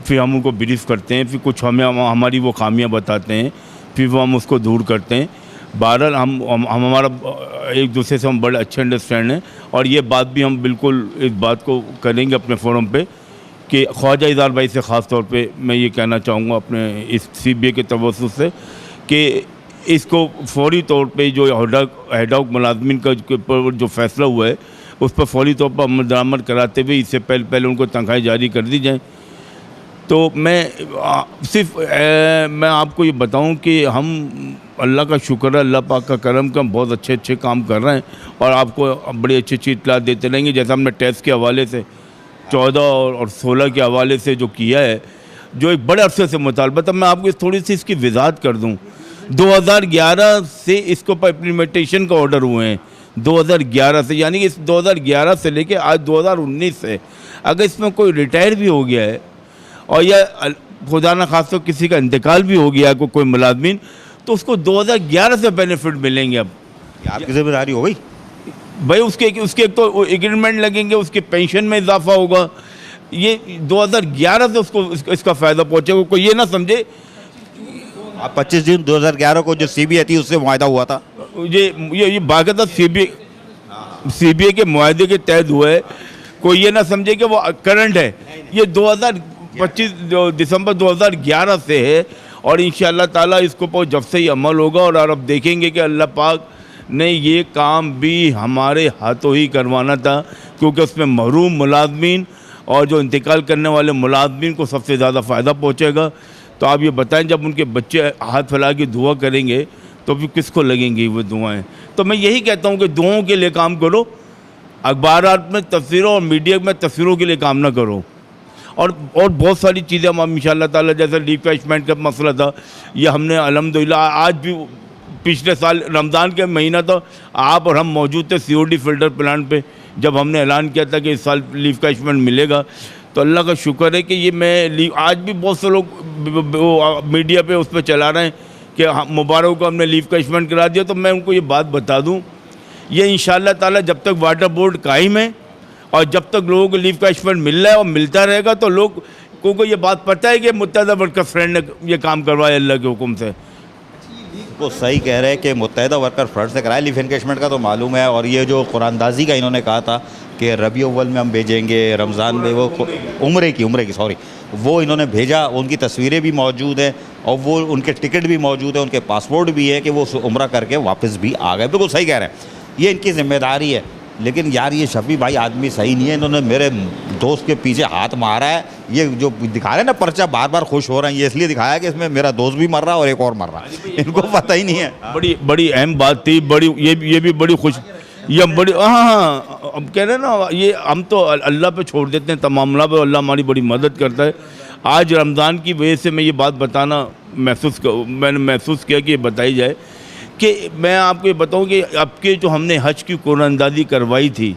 फिर हम उनको ब्रीफ करते हैं, फिर कुछ हमारी वो खामियां बताते हैं, फिर वो हम उसको दूर करते हैं। बहरहाल हम हमारा एक दूसरे से हम बड़े अच्छे अंडरस्टैंड हैं, और ये बात भी हम बिल्कुल इस बात को करेंगे अपने फोरम पे कि ख्वाजा इज़हार भाई से ख़ास तौर पे मैं ये कहना चाहूँगा अपने इस CBA के तवज्जुह से कि इसको फौरी तौर पे जो हेडॉक मुलाजमिन का जो फैसला हुआ है उस पर फौरी तौर पर अमल दरामद कराते हुए इससे पहले उनको तनख्वाहें जारी कर दी जाएँ। तो मैं मैं आपको ये बताऊं कि हम अल्लाह का शुक्र है, अल्लाह पाक का करम का, हम बहुत अच्छे काम कर रहे हैं और आपको बड़ी अच्छी इत्तला देते रहेंगे। जैसा हमने टेस्ट के हवाले से 14 और 16 के हवाले से जो किया है, जो एक बड़े अरसे से मुतालबा था। मैं आपको थोड़ी सी इसकी वजाहत कर दूं। 2011 से इसके ऊपर इम्प्लीमेंटेशन का ऑर्डर हुए हैं, 2011 से, यानी कि इस 2011 से लेके आज 2019 से अगर इसमें कोई रिटायर भी हो गया है और या खुदा न खास तो किसी का इंतकाल भी हो गया कोई मुलाजमीन, तो उसको 2011 से बेनिफिट मिलेंगे। अब आपकी जिम्मेदारी हो गई भाई, उसके एक तो एग्रीमेंट लगेंगे, उसके पेंशन में इजाफा होगा। ये 2011 से उसको इसका फ़ायदा पहुँचेगा। कोई ये ना समझे आप 25 जून 2011 को जो CBA थी उससे मुआहदा हुआ था, ये बाकायदा CBA के मुआहदे के तहत हुआ है। कोई ये ना समझे कि वो करंट है। ये 2025 दिसंबर 2011 से है और इंशाअल्लाह ताला इसको पर जब से ही अमल होगा और अब देखेंगे कि अल्लाह पाक ने ये काम भी हमारे हाथों ही करवाना था, क्योंकि उसमें महरूम मुलाजमीन और जो इंतकाल करने वाले मुलाजमीन को सबसे ज़्यादा फ़ायदा पहुँचेगा। तो आप ये बताएं, जब उनके बच्चे हाथ फैला के दुआ करेंगे तो फिर किसको लगेंगी वो दुआएं? तो मैं यही कहता हूँ कि दुआओं के लिए काम करो, अखबारात में तस्वीरों और मीडिया में तस्वीरों के लिए काम ना करो। और बहुत सारी चीज़ें हम इंशाअल्लाह ताला, जैसे रिफ्रेशमेंट का मसला था, ये हमने अल्हम्दुलिल्लाह आज भी, पिछले साल रमज़ान के महीना तो आप और हम मौजूद थे COD फिल्टर प्लांट पे, जब हमने ऐलान किया था कि इस साल रिफ्रेशमेंट मिलेगा। तो अल्लाह का शुक्र है कि ये आज भी बहुत से लोग मीडिया पे उस पर चला रहे हैं कि मुबारक को हमने लीफ कैशमेंट करा दिया, तो मैं उनको ये बात बता दूं, ये इंशाअल्लाह ताला जब तक वाटर बोर्ड कायम है और जब तक लोगों को लीफ कैशमेंट मिल रहा है और मिलता रहेगा, तो लोगों को ये बात पता है कि मुत्तहिदा वर्कर्स फ्रंट ने ये काम करवाया अल्लाह के हुक्म से। वो सही कह रहे हैं कि मुत्तहिदा वर्कर फ्रंट से कराया, लीफ एनकेशमेंट का तो मालूम है। और ये जो कुरानदाजी का इन्होंने कहा था कि रबी अव्वल में हम भेजेंगे, रमज़ान में, वो उम्रे की सॉरी, वो इन्होंने भेजा, उनकी तस्वीरें भी मौजूद हैं और वो उनके टिकट भी मौजूद है, उनके पासपोर्ट भी है कि वो उम्रा करके वापस भी आ गए। बिल्कुल सही कह रहे हैं, ये इनकी ज़िम्मेदारी है। लेकिन यार ये शफी भाई आदमी सही नहीं है, इन्होंने मेरे दोस्त के पीछे हाथ मारा है। ये जो दिखा रहे हैं ना पर्चा, बार बार खुश हो रहे हैं, ये इसलिए दिखाया कि इसमें मेरा दोस्त भी मर रहा है और एक और मर रहा है, इनको पता ही नहीं है। बड़ी अहम बात थी, बड़ी ये भी बड़ी खुश, ये बड़ी, हाँ अब कह रहे हैं ना, ये हम तो अल्लाह पे छोड़ देते हैं तमाम मामला पे, अल्लाह हमारी बड़ी मदद करता है। आज रमज़ान की वजह से मैं ये बात बताना मैंने महसूस किया कि ये बताई जाए कि मैं आपको ये बताऊं कि अब के जो हमने हज की कुरानदाजी करवाई थी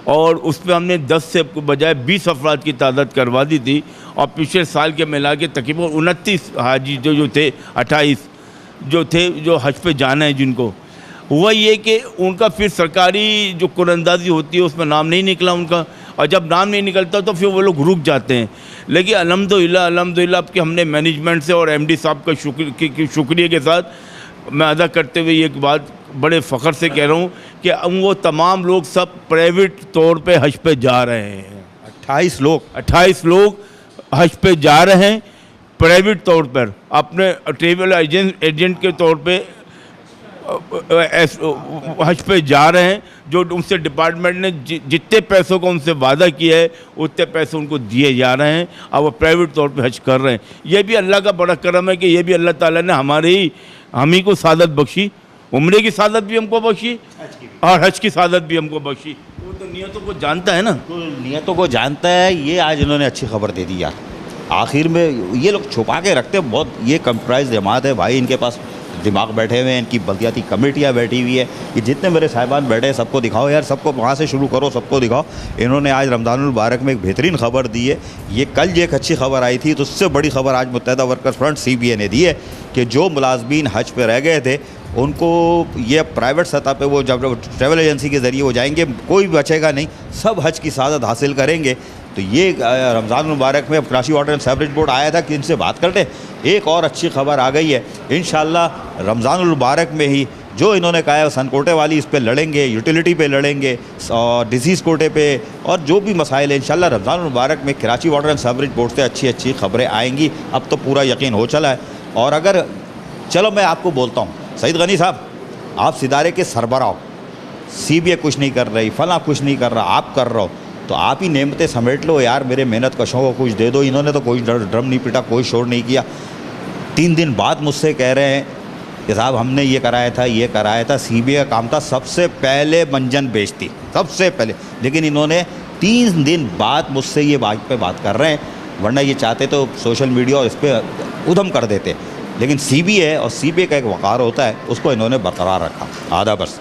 और उस पर हमने 10 से बजाय 20 अफराद की तादाद करवा दी थी, और पिछले साल के मिला के तकरीबन 29 हाजी जो थे, 28 जो थे जो हज पे जाना है जिनको, हुआ ये कि उनका फिर सरकारी जो कुरानदाजी होती है उसमें नाम नहीं निकला उनका, और जब नाम नहीं निकलता तो फिर वो लोग रुक जाते हैं। लेकिन अल्हम्दुलिल्लाह अब कि हमने मैनेजमेंट से और एमडी साहब का शुक्रिया के साथ मैं अदा करते हुए एक बात बड़े फ़ख्र से कह रहा हूँ कि वो तमाम लोग सब प्राइवेट तौर पे हज पे जा रहे हैं। 28 लोग हज पे जा रहे हैं प्राइवेट तौर पर, अपने ट्रेवल एजेंट के तौर पे हज पे जा रहे हैं। जो उनसे डिपार्टमेंट ने जितने पैसों का उनसे वादा किया है उतने पैसे उनको दिए जा रहे हैं और वो प्राइवेट तौर पे हज कर रहे हैं। ये भी अल्लाह का बड़ा करम है कि ये भी अल्लाह ताला ने हम ही को सादत बख्शी, उम्रे की सादत भी हमको बख्शी और हज की सादत भी हमको बख्शी। वो तो नियतों को जानता है ना, तो नियतों को जानता है। ये आज इन्होंने अच्छी खबर दे दी यार, आखिर में। ये लोग छुपा के रखते हैं बहुत, ये कंप्राइज जमात है भाई, इनके पास दिमाग बैठे हुए हैं, इनकी बल्दियाती कमेटियाँ बैठी हुई है। ये जितने मेरे साहिबान बैठे हैं सबको दिखाओ यार, सबको वहाँ से शुरू करो, सबको दिखाओ। इन्होंने आज रमज़ानुल मुबारक में एक बेहतरीन खबर दी है। ये कल जो एक अच्छी खबर आई थी, तो उससे बड़ी खबर आज मुत्तहिदा वर्कर्स फ्रंट CBA ने दी है कि जो मुलाजमीन हज पे रह गए थे उनको ये प्राइवेट सतह पे वो जब ट्रैवल एजेंसी के ज़रिए वो जाएंगे, कोई बचेगा नहीं, सब हज की सादत हासिल करेंगे। तो ये रमज़ान मुबारक में Karachi water and sewerage board आया था कि इनसे बात करते, एक और अच्छी खबर आ गई है। इंशाअल्लाह रमज़ान मुबारक में ही जो इन्होंने कहा है सन कोटे वाली इस पे लड़ेंगे, यूटिलिटी पे लड़ेंगे और डिजीज़ कोटे पे, और जो भी मसाइल है इंशाअल्लाह रमज़ान मुबारक में Karachi water and sewerage board से अच्छी अच्छी खबरें आएंगी। अब तो पूरा यकीन हो चला है। और अगर चलो मैं आपको बोलता हूँ सईद गनी साहब, आप सिदारे के सरबराह हो, CBA कुछ नहीं कर रही, फला कुछ नहीं कर रहा, आप कर रहे हो, तो आप ही नेमतें समेट लो यार, मेरे मेहनत कशों को कुछ दे दो। इन्होंने तो कोई ड्रम नहीं पीटा, कोई शोर नहीं किया। 3 दिन बाद मुझसे कह रहे हैं कि साहब हमने ये कराया था। CBA का काम था सबसे पहले मंजन बेचती, सबसे पहले, लेकिन इन्होंने 3 दिन बाद मुझसे ये बात पे बात कर रहे हैं। वरना ये चाहते तो सोशल मीडिया और इस पर उधम कर देते, लेकिन CBA है और CBA का एक वक़ार होता है, उसको इन्होंने बरकरार रखा। आधा बस।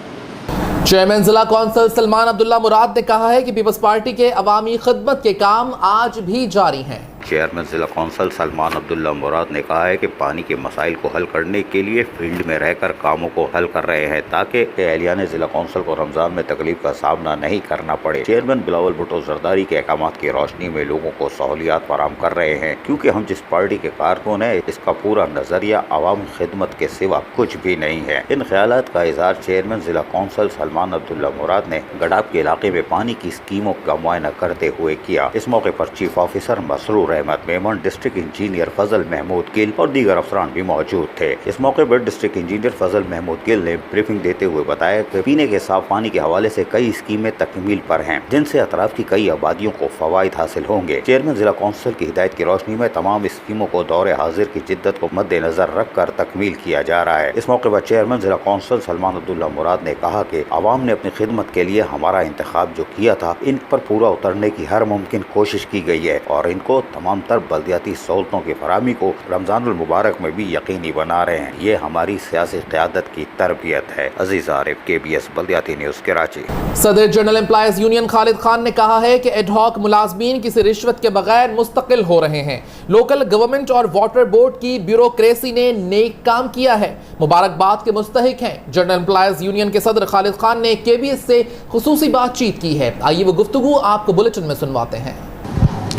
चेयरमैन जिला कौंसिल सलमान अब्दुल्ला मुराद ने कहा है कि पीपल्स पार्टी के अवामी खिदमत के काम आज भी जारी हैं। चेयरमैन जिला कौंसिल सलमान अब्दुल्ला मुराद ने कहा है कि पानी के मसाइल को हल करने के लिए फील्ड में रहकर कामों को हल कर रहे हैं ताकि एहलियान जिला कौंसिल को रमज़ान में तकलीफ का सामना नहीं करना पड़े। चेयरमैन बिलावल भुट्टो जरदारी के अहकाम की रोशनी में लोगों को सहूलियात फराहम कर रहे हैं, क्योंकि हम जिस पार्टी के कारकुन हैं इसका पूरा नजरिया अवाम खिदमत के सिवा कुछ भी नहीं है। इन ख्यालात का इजहार चेयरमैन जिला कौंसिल सलमान अब्दुल्ला मुराद ने गडाब के इलाके में पानी की स्कीमों का मुआयना करते हुए किया। इस मौके पर chief officer Masroor Ahmed Memon, district engineer Fazal Mahmood Gill और दीगर अफसरान भी मौजूद थे। इस मौके पर डिस्ट्रिक्ट इंजीनियर फजल महमूद गिल ने ब्रीफिंग देते हुए बताया कि पीने के साफ पानी के हवाले से कई स्कीमें तकमील पर हैं, जिनसे अतराफ की कई आबादियों को फवायद हासिल होंगे। चेयरमैन जिला कौंसिल की हिदायत की रोशनी में तमाम स्कीमों को दौरे हाजिर की जिद्दत को मद्देनजर रख कर तकमील किया जा रहा है। इस मौके पर चेयरमैन जिला कौंसिल सलमान अब्दुल्ला मुराद ने कहा कि अवाम ने अपनी खिदमत के लिए हमारा इंतखाब जो किया था, इन पर पूरा उतरने की हर मुमकिन कोशिश की गई है और इनको तमाम तर बल्दियाती सहूलतों की फराहमी को रमज़ानुल मुबारक में भी यकीनी बना रहे हैं। ये हमारी सियासी क़यादत की तरबियत है। अजीज आरिफ, KBS बल्दियाती न्यूज़, कराची। सदर general employees union Khalid Khan ने कहा है कि एडहॉक मुलाजमीन किसी रिश्वत के बगैर मुस्तकिल हो रहे हैं। लोकल गवर्नमेंट और वाटर बोर्ड की ब्यूरोक्रेसी ने नेक काम किया है, मुबारकबाद के मुस्तहिक हैं। जनरल एम्प्लॉयज यूनियन के सदर खालिद खान ने KBS से खुसूसी बातचीत की है। आइए वो गुफ्तगू आपको बुलेटिन में सुनवाते हैं।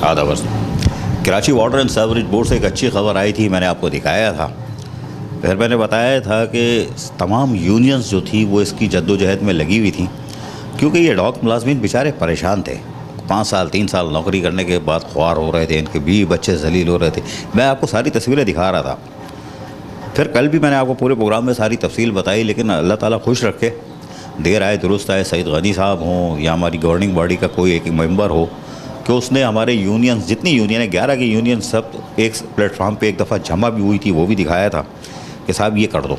आधा वर्ष Karachi water and sewerage board से एक अच्छी खबर आई थी, मैंने आपको दिखाया था। फिर मैंने बताया था कि तमाम यूनियंस जो थी वो इसकी जद्दोजहद में लगी हुई थी, क्योंकि ये एडहॉक मुलाजमीन बेचारे परेशान थे। 5 साल 3 साल नौकरी करने के बाद ख्वार हो रहे थे, इनके बीवी बच्चे जलील हो रहे थे। मैं आपको सारी तस्वीरें दिखा रहा था। फिर कल भी मैंने आपको पूरे प्रोग्राम में सारी तफसील बताई, लेकिन अल्लाह ताला खुश रखे, देर आए दुरुस्त आए, सईद गनी साहब हों या हमारी गवर्निंग बॉडी का कोई एक मेंबर हो, कि उसने हमारे यूनियन, जितनी यूनियन है 11 की यूनियन, सब एक प्लेटफार्म पे एक दफ़ा जमा भी हुई थी, वो भी दिखाया था कि साहब ये कर दो।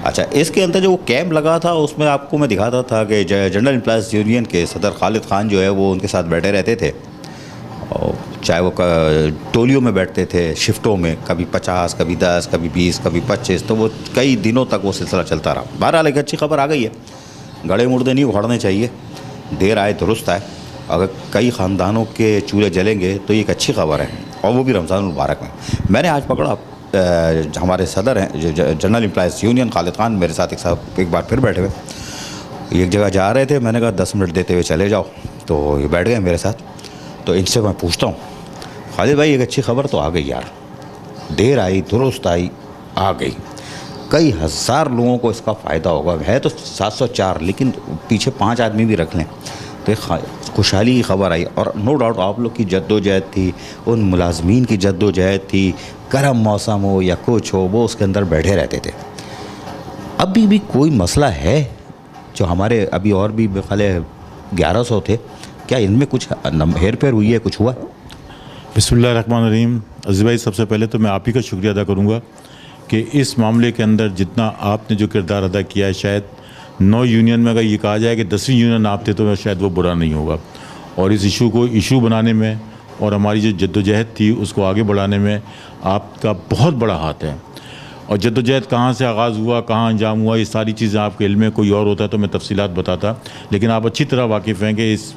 अच्छा, इसके अंदर जो वो कैंप लगा था उसमें आपको मैं दिखाता था कि जनरल एम्प्लॉयज़ यूनियन के सदर खालिद खान जो है वो उनके साथ बैठे रहते थे, और चाहे वो टोलियों में बैठते थे, शिफ्टों में, कभी 50, कभी 10, कभी 20, कभी 25, तो वो कई दिनों तक वो सिलसिला चलता रहा। बहरहाल एक अच्छी खबर आ गई है, गड़े मुर्दे नहीं उखाड़ने चाहिए, देर आए दुरुस्त आए। अगर कई ख़ानदानों के चूल्हे जलेंगे तो ये एक अच्छी खबर है, और वो भी रमज़ानुल मुबारक में। मैंने आज पकड़ा, हमारे सदर हैं general employees union Khalid Khan, मेरे साथ एक बार फिर बैठे हुए, एक जगह जा रहे थे। मैंने कहा 10 मिनट देते हुए चले जाओ, तो ये बैठ गए मेरे साथ। तो इनसे मैं पूछता हूँ, खालिद भाई एक अच्छी खबर तो आ गई यार, देर आई दुरुस्त आई, आ गई, कई हज़ार लोगों को इसका फ़ायदा होगा। है तो 704, लेकिन पीछे 5 आदमी भी रख लें तो खुशहाली की खबर आई। और नो डाउट आप लोग की जद्दोजहद थी, उन मुलाजमीन की जद्दोजहद थी, गर्म मौसम हो या कुछ हो, वो उसके अंदर बैठे रहते थे। अभी भी कोई मसला है जो हमारे अभी और भी खाले 1100 थे, क्या इनमें कुछ हेर फेर हुई है, कुछ हुआ? बिस्मिल्लाहिर्रहमानिर्रहीम। अज़ीज़ भाई, सबसे पहले तो मैं आप ही का शुक्रिया अदा करूँगा कि इस मामले के अंदर जितना आपने जो किरदार अदा किया है, शायद 9 यूनियन में अगर ये कहा जाए कि 10वीं यूनियन आप थे तो शायद वो बुरा नहीं होगा। और इस इशू को इशू बनाने में और हमारी जो जद्दोजहद थी उसको आगे बढ़ाने में आपका बहुत बड़ा हाथ है। और जद्दोजहद कहाँ से आगाज़ हुआ, कहाँ अंजाम हुआ, ये सारी चीज़ें आपके इल्म में कोई और होता तो मैं तफसीलात बताता, लेकिन आप अच्छी तरह वाकिफ़ हैं कि इस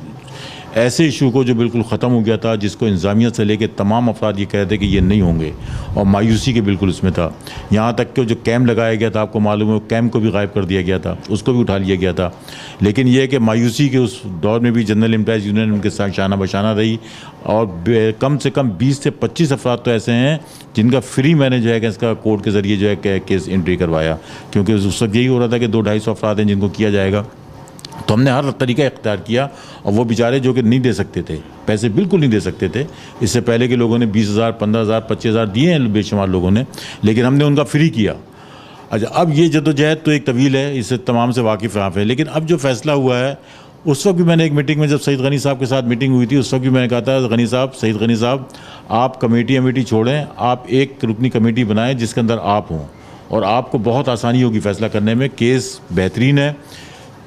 ऐसे इशू को जो बिल्कुल ख़त्म हो गया था, जिसको इंतज़ामिया से लेके तमाम अफराद ये कह रहे थे कि ये नहीं होंगे, और मायूसी के बिल्कुल इसमें था। यहाँ तक कि जो कैंप लगाया गया था, आपको मालूम है, कैंप को भी गायब कर दिया गया था, उसको भी उठा लिया गया था। लेकिन ये है कि मायूसी के उस दौर में भी जनरल एम्प्लॉयज़ यूनियन उनके साथ शाना बशाना रही, और कम से कम 20 से 25 अफराद तो ऐसे हैं जिनका फ्री मैंने जो है कि इसका कोर्ट के ज़रिए जो है केस एंट्री करवाया, क्योंकि उस वक्त यही हो रहा था कि 200-250 अफराद हैं जिनको किया जाएगा। तो हमने हर तरीका इख्तियार किया, और वो बेचारे जो कि नहीं दे सकते थे, पैसे बिल्कुल नहीं दे सकते थे, इससे पहले के लोगों ने 20,000, 15,000, 25,000 दिए हैं बेशुमार लोगों ने, लेकिन हमने उनका फ्री किया। अच्छा, अब ये जद्दोजहद तो एक तवील है, इससे तमाम से वाकिफ़ आप है, लेकिन अब जो फ़ैसला हुआ है, उस वक्त भी मैंने एक मीटिंग में, जब सईद गनी साहब के साथ मीटिंग हुई थी, उस वक्त भी मैंने कहा था, गनी साहब, सईद गनी साहब, आप कमेटी छोड़ें, आप एक रुकनी कमेटी बनाएं जिसके अंदर आप हों, और आपको बहुत आसानी होगी फ़ैसला करने में। केस बेहतरीन है।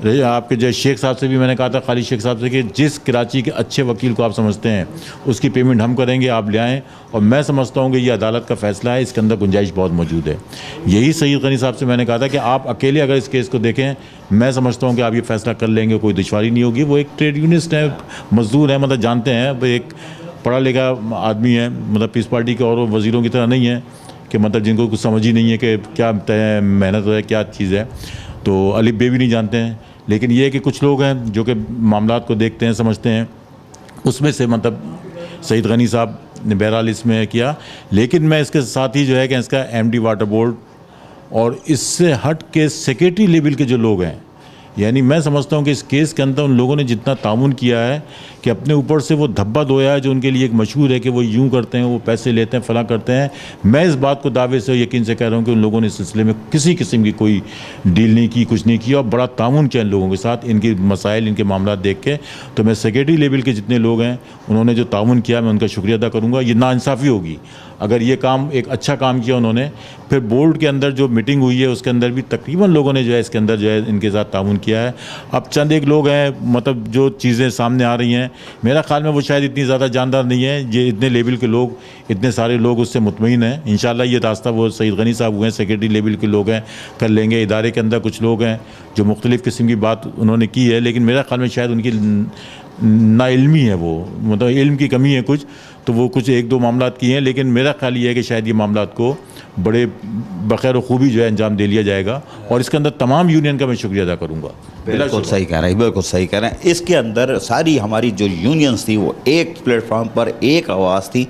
आपके जो शेख साहब से भी मैंने कहा था, खालिद शेख साहब से, कि जिस कराची के अच्छे वकील को आप समझते हैं उसकी पेमेंट हम करेंगे, आप ले आएँ। और मैं समझता हूँ कि ये अदालत का फ़ैसला है, इसके अंदर गुंजाइश बहुत मौजूद है। यही सईद गनी साहब से मैंने कहा था कि आप अकेले अगर इस केस को देखें, मैं समझता हूँ कि आप ये फ़ैसला कर लेंगे, कोई दुश्वारी नहीं होगी। वो एक ट्रेड यूनिस्ट है, मजदूर है, मतलब जानते हैं, एक पढ़ा लिखा आदमी है, मतलब पीस पार्टी के और वज़ीरों की तरह नहीं है कि मतलब जिनको कुछ समझ ही नहीं है कि क्या मेहनत है, क्या चीज़ है, तो अलिफ बे भी नहीं जानते हैं। लेकिन ये है कि कुछ लोग हैं जो कि मामलात को देखते हैं, समझते हैं, उसमें से मतलब सईद गनी साहब ने बहरहाल इसमें किया। लेकिन मैं इसके साथ ही जो है कि इसका MD वाटर बोर्ड और इससे हट के सेक्रेटरी लेवल के जो लोग हैं, यानी मैं समझता हूँ कि इस केस के अंदर उन लोगों ने जितना ताउन किया है कि अपने ऊपर से वो धब्बा धोया है, जो उनके लिए एक मशहूर है कि वो यूँ करते हैं, वो पैसे लेते हैं, फला करते हैं। मैं इस बात को दावे से यकीन से कह रहा हूँ कि उन लोगों ने इस सिलसिले में किसी किस्म की कोई डील नहीं की, कुछ नहीं किया, और बड़ा ताउन किया इन लोगों के साथ, इनके मसाइल, इनके मामला देख के। तो मैं सेक्रेटरी लेवल के जितने लोग हैं उन्होंने जो ताउन किया, मैं उनका शुक्रिया अदा करूँगा। ये नाइंसाफ़ी होगी अगर ये काम एक अच्छा काम किया उन्होंने, फिर बोर्ड के अंदर जो मीटिंग हुई है उसके अंदर भी तकरीबन लोगों ने जो है इसके अंदर जो है इनके साथ ताउन किया है। अब चंद एक लोग हैं, मतलब जो चीज़ें सामने आ रही हैं, मेरा ख्याल में वो शायद इतनी ज़्यादा जानदार नहीं है। ये इतने लेवल के लोग, इतने सारे लोग उससे मुतमईन हैं। इंशाल्लाह ये रास्ता वो सईद गनी साहब हुए हैं, सेक्रेटरी लेवल के लोग हैं, कर लेंगे। इदारे के अंदर कुछ लोग हैं जो मुख्तलिफ़ किस्म की बात उन्होंने की है, लेकिन मेरा ख्याल में शायद उनकी नाइल्मी है, वो मतलब इल्म की कमी है कुछ, तो वो कुछ एक दो मामलात किए हैं। लेकिन मेरा ख्याल ये है कि शायद ये मामलात को बड़े बखैर खूबी जो है अंजाम दे लिया जाएगा, और इसके अंदर तमाम यूनियन का मैं शुक्रिया अदा करूँगा। बिल्कुल सही कह रहे हैं, बिल्कुल सही कह रहे हैं। इसके अंदर सारी हमारी जो यूनियंस थी वो एक प्लेटफॉर्म पर एक आवाज़ थी।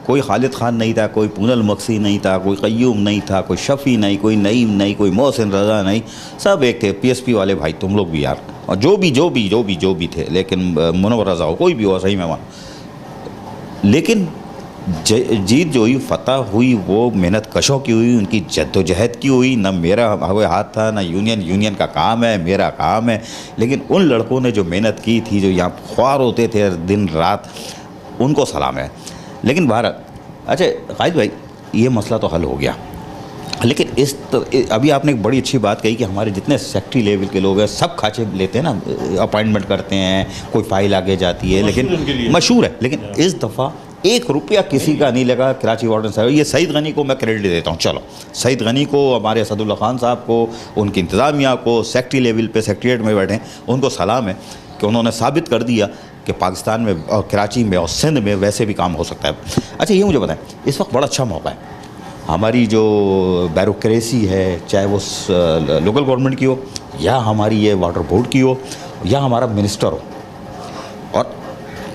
कोई खालिद खान नहीं था, कोई पूनल मक्सी नहीं था, कोई क़य्यूम नहीं था, कोई शफ़ी नहीं, कोई नईम नहीं, कोई मोहसिन रज़ा नहीं, सब एक थे। पीएसपी वाले भाई तुम लोग भी यार, और जो भी थे, लेकिन मुनव्वर रज़ा हो, कोई भी हो, सही मेहमान। लेकिन जीत जो हुई, फतह हुई, वो मेहनत कशों की हुई, उनकी जद्दोजहद की हुई। न मेरा हवा हाथ था, न यूनियन का काम है, मेरा काम है। लेकिन उन लड़कों ने जो मेहनत की थी, जो यहाँ ख्वार होते थे दिन रात, उनको सलाम है। लेकिन भारत, अच्छा कायद भाई, ये मसला तो हल हो गया, लेकिन अभी आपने एक बड़ी अच्छी बात कही कि हमारे जितने सेक्रेटरी लेवल के लोग हैं सब खाचे लेते हैं ना, अपॉइंटमेंट करते हैं, कोई फाइल आगे जाती है, लेकिन मशहूर है। लेकिन इस दफ़ा 1 रुपया किसी का नहीं लगा कराची वार्डन साहब। ये सईद गनी को मैं क्रेडिट देता हूँ। चलो, सईद गनी को, हमारे असदुल्ला खान साहब को, उनकी इंतज़ामिया को, सेक्रेटरी लेवल पे सेक्रेटरीट में बैठे, उनको सलाम है कि उन्होंने साबित कर दिया कि पाकिस्तान में और कराची में और सिंध में वैसे भी काम हो सकता है। अच्छा, ये मुझे बताएं, इस वक्त बड़ा अच्छा मौका है। हमारी जो ब्यूरोक्रेसी है, चाहे वो लोकल गवर्नमेंट की हो, या हमारी ये वाटर बोर्ड की हो, या हमारा मिनिस्टर हो, और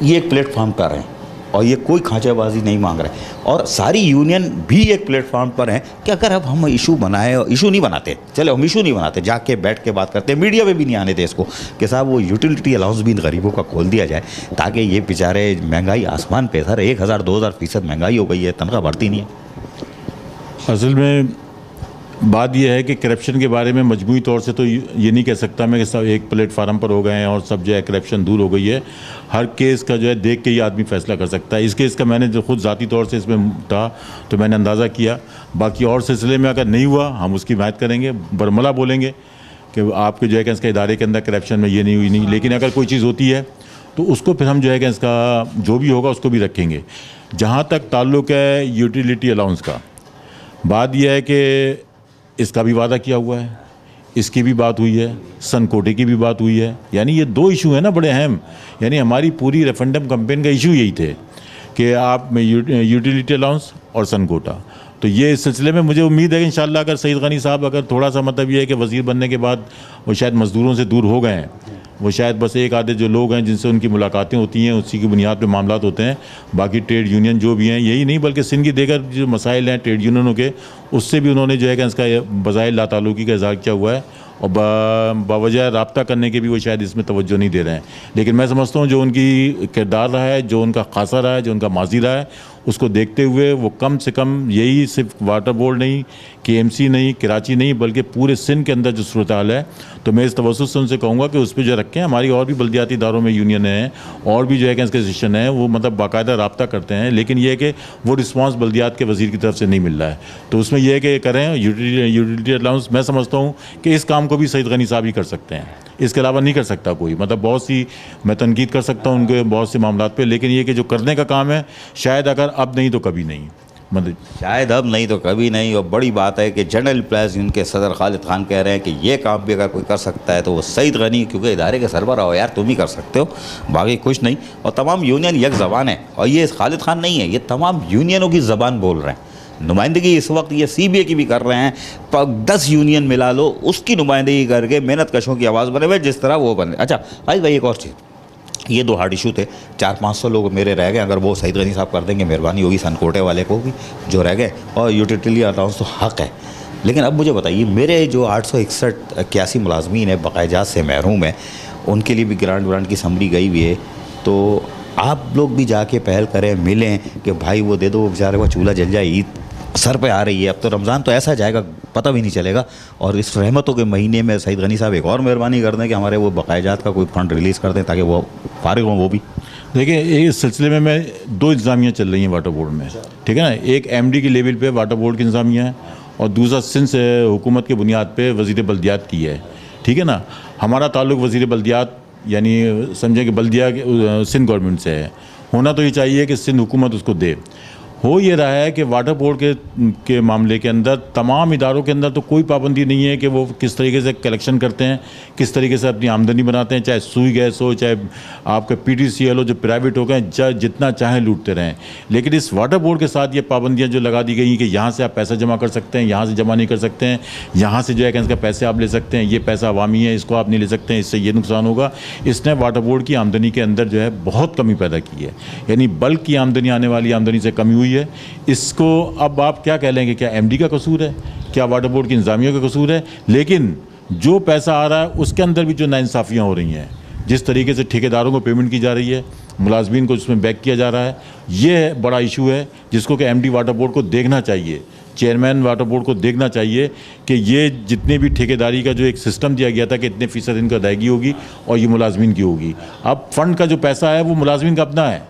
ये एक प्लेटफॉर्म कर रहे हैं, और ये कोई खांचाबाजी नहीं मांग रहे, और सारी यूनियन भी एक प्लेटफॉर्म पर हैं कि अगर अब हम इशू बनाए, इशू नहीं बनाते, चलो हम इशू नहीं बनाते, जाके बैठ के बात करते, मीडिया में भी नहीं आने थे इसको कि साहब वो यूटिलिटी अलाउंस भी इन गरीबों का खोल दिया जाए, ताकि ये बेचारे, महंगाई आसमान पे सर, 1000-2000% महंगाई हो गई है, तनख्वाह बढ़ती नहीं है। असल में बात यह है कि करप्शन के बारे में मजमूई तौर से तो ये नहीं कह सकता मैं कि सब एक प्लेटफार्म पर हो गए हैं और सब जो है करप्शन दूर हो गई है। हर केस का जो है देख के ही आदमी फैसला कर सकता है। इस केस का मैंने जो खुद ज़ाती तौर से इसमें था तो मैंने अंदाज़ा किया। बाकी और सिलसिले में अगर नहीं हुआ हम उसकी हिमायत करेंगे, बरमला बोलेंगे कि आपके जो है कि इसका इदारे के अंदर करप्शन में ये नहीं हुई नहीं। लेकिन अगर कोई चीज़ होती है तो उसको फिर हम जो है कि इसका जो भी होगा उसको भी रखेंगे। जहाँ तक ताल्लुक़ है यूटिलिटी अलाउंस का, बात यह है कि इसका भी वादा किया हुआ है, इसकी भी बात हुई है, सन कोटे की भी बात हुई है। यानी ये 2 इशू हैं ना बड़े अहम। यानी हमारी पूरी रेफरेंडम कैंपेन का इशू यही थे कि आप में यूटिलिटी अलाउंस और सन कोटा। तो ये इस सिलसिले में मुझे उम्मीद है कि इंशाल्लाह अगर सईद गनी साहब अगर थोड़ा सा मतलब ये है कि वज़ीर बनने के बाद वो शायद मज़दूरों से दूर हो गए हैं, वो शायद बस एक आधे जो लोग हैं जिनसे उनकी मुलाकातें होती हैं उसी की बुनियाद पे मामलात होते हैं। बाकी ट्रेड यूनियन जो भी हैं, यही नहीं बल्कि सिंध की दीगर जो मसाइल हैं ट्रेड यूनियनों के, उससे भी उन्होंने जो है कि इसका बज़ाहिर लाताल्लुकी का इज़हार किया हुआ है और बावजह रब्ता करने के भी वो शायद इसमें तवज्जो नहीं दे रहे हैं। लेकिन मैं समझता हूँ जो उनकी किरदार रहा है, जो उनका खासा रहा है, जो उनका माजी रहा है, उसको देखते हुए वो कम से कम यही सिर्फ वाटर बोर्ड नहीं, KMC नहीं, कराची नहीं, बल्कि पूरे सिंध के अंदर जो सूरत हाल है, तो मैं इस तवज्जुह से उनसे कहूँगा कि उस पर जो रखें। हमारी और भी बल्दियाती इदारों में यूनियन है और भी जो है कि इसके सेशन है, वो मतलब बाकायदा रब्ता करते हैं। लेकिन ये है कि वो रिस्पांस बल्दियात के वज़ीर की तरफ से नहीं मिल रहा है। तो उसमें यह है कि करें यूटिलिटी अलाउंस। मैं समझता हूँ कि इस काम को भी सईद गनी साहब ही कर सकते हैं, इसके अलावा नहीं कर सकता कोई। मतलब बहुत सी मैं तनकीद कर सकता हूँ उनके बहुत से मामलात पे, लेकिन ये कि जो करने का काम है शायद अगर अब नहीं तो कभी नहीं, मतलब शायद अब नहीं तो कभी नहीं। और बड़ी बात है कि जनरल एम्प्लॉयज़ यूनियन के सदर खालिद खान कह रहे हैं कि ये काम भी अगर कोई कर सकता है तो वो सईद गनी, क्योंकि इदारे के सरबराह हो यार, तुम ही कर सकते हो, बाकी कुछ नहीं। और तमाम यूनियन एक ज़बान है, और ये खालिद खान नहीं है, ये तमाम यूनियनों की ज़बान बोल रहे हैं। नुमाइंदगी इस वक्त ये CBA की भी कर रहे हैं, 10 यूनियन मिला लो, उसकी नुमाइंदगी करके मेहनत कशों की आवाज़ बने हुए जिस तरह वो बने। अच्छा भाई एक और चीज़, ये 2 हार्ड इशू थे, 400-500 लोग मेरे रह गए, अगर वो सईद गनी साहब कर देंगे मेहरबानी होगी, सनकोटे वाले को भी जो रह गए, और यूटिलिटी अलाउंस तो हक़ है। लेकिन अब मुझे बताइए, मेरे जो 861-81 मुलाजमीन है बकायजात से महरूम है, उनके लिए भी ग्रांट की समरी गई हुई है। तो आप लोग भी जाके पहल करें, मिलें कि भाई वो दे दो, बेचारे वो चूल्हा जल जाए, ईद सर पे आ रही है, अब तो रमज़ान तो ऐसा जाएगा पता भी नहीं चलेगा। और इस रहमतों के महीने में सईद गनी साहब एक और मेहरबानी कर दें कि हमारे वो बकायजात का कोई फ़ंड रिलीज़ कर दें ताकि वो फारिग हों वो भी। देखिए इस सिलसिले में दो इंतज़ामियाँ चल रही हैं वाटर बोर्ड में, ठीक है ना। एक एमडी की लेवल पे वाटर बोर्ड की इंतज़ामिया है और दूसरा सिंध से हुकूमत के बुनियाद पे वज़ीर बल्दियात की है, ठीक है ना। हमारा ताल्लुक़ वज़ीर बल्दियात यानी समझे कि बल्दिया सिंध गवर्नमेंट से है। होना तो ये चाहिए कि सिंध हुकूमत उसको दे। हो ये रहा है कि वाटर बोर्ड के मामले के अंदर तमाम इदारों के अंदर तो कोई पाबंदी नहीं है कि वो किस तरीके से कलेक्शन करते हैं, किस तरीके से अपनी आमदनी बनाते हैं, चाहे सुई गैस हो, चाहे आपके PTCL हो, जो प्राइवेट हो गए, जितना चाहें लूटते रहें। लेकिन इस वाटर बोर्ड के साथ ये पाबंदियाँ जो लगा दी गई कि यहाँ से आप पैसा जमा कर सकते हैं, यहाँ से जमा नहीं कर सकते हैं, यहाँ से जो है कि इसका पैसे आप ले सकते हैं, ये पैसा अवामी है, इसको आप नहीं ले सकते हैं, इससे ये नुकसान होगा। इसने वाटर बोर्ड की आमदनी के अंदर जो है बहुत कमी पैदा की है, यानी बल्क की आमदनी आने वाली आमदनी से कमी हुई है। इसको अब आप क्या कह लेंगे, क्या एमडी का कसूर है, क्या वाटर बोर्ड की इंतजामिया का कसूर है? लेकिन जो पैसा आ रहा है उसके अंदर भी जो नाइंसाफ़ियाँ हो रही हैं, जिस तरीके से ठेकेदारों को पेमेंट की जा रही है, मुलाजमीन को उसमें बैक किया जा रहा है, ये बड़ा इशू है जिसको कि एमडी वाटर बोर्ड को देखना चाहिए, चेयरमैन वाटर बोर्ड को देखना चाहिए कि ये जितने भी ठेकेदारी का जो एक सिस्टम दिया गया था कि इतने फ़ीसद इनका अदायगी होगी और ये मुलाजमीन की होगी। अब फ़ंड का जो पैसा है वो मुलाजमीन का अपना है,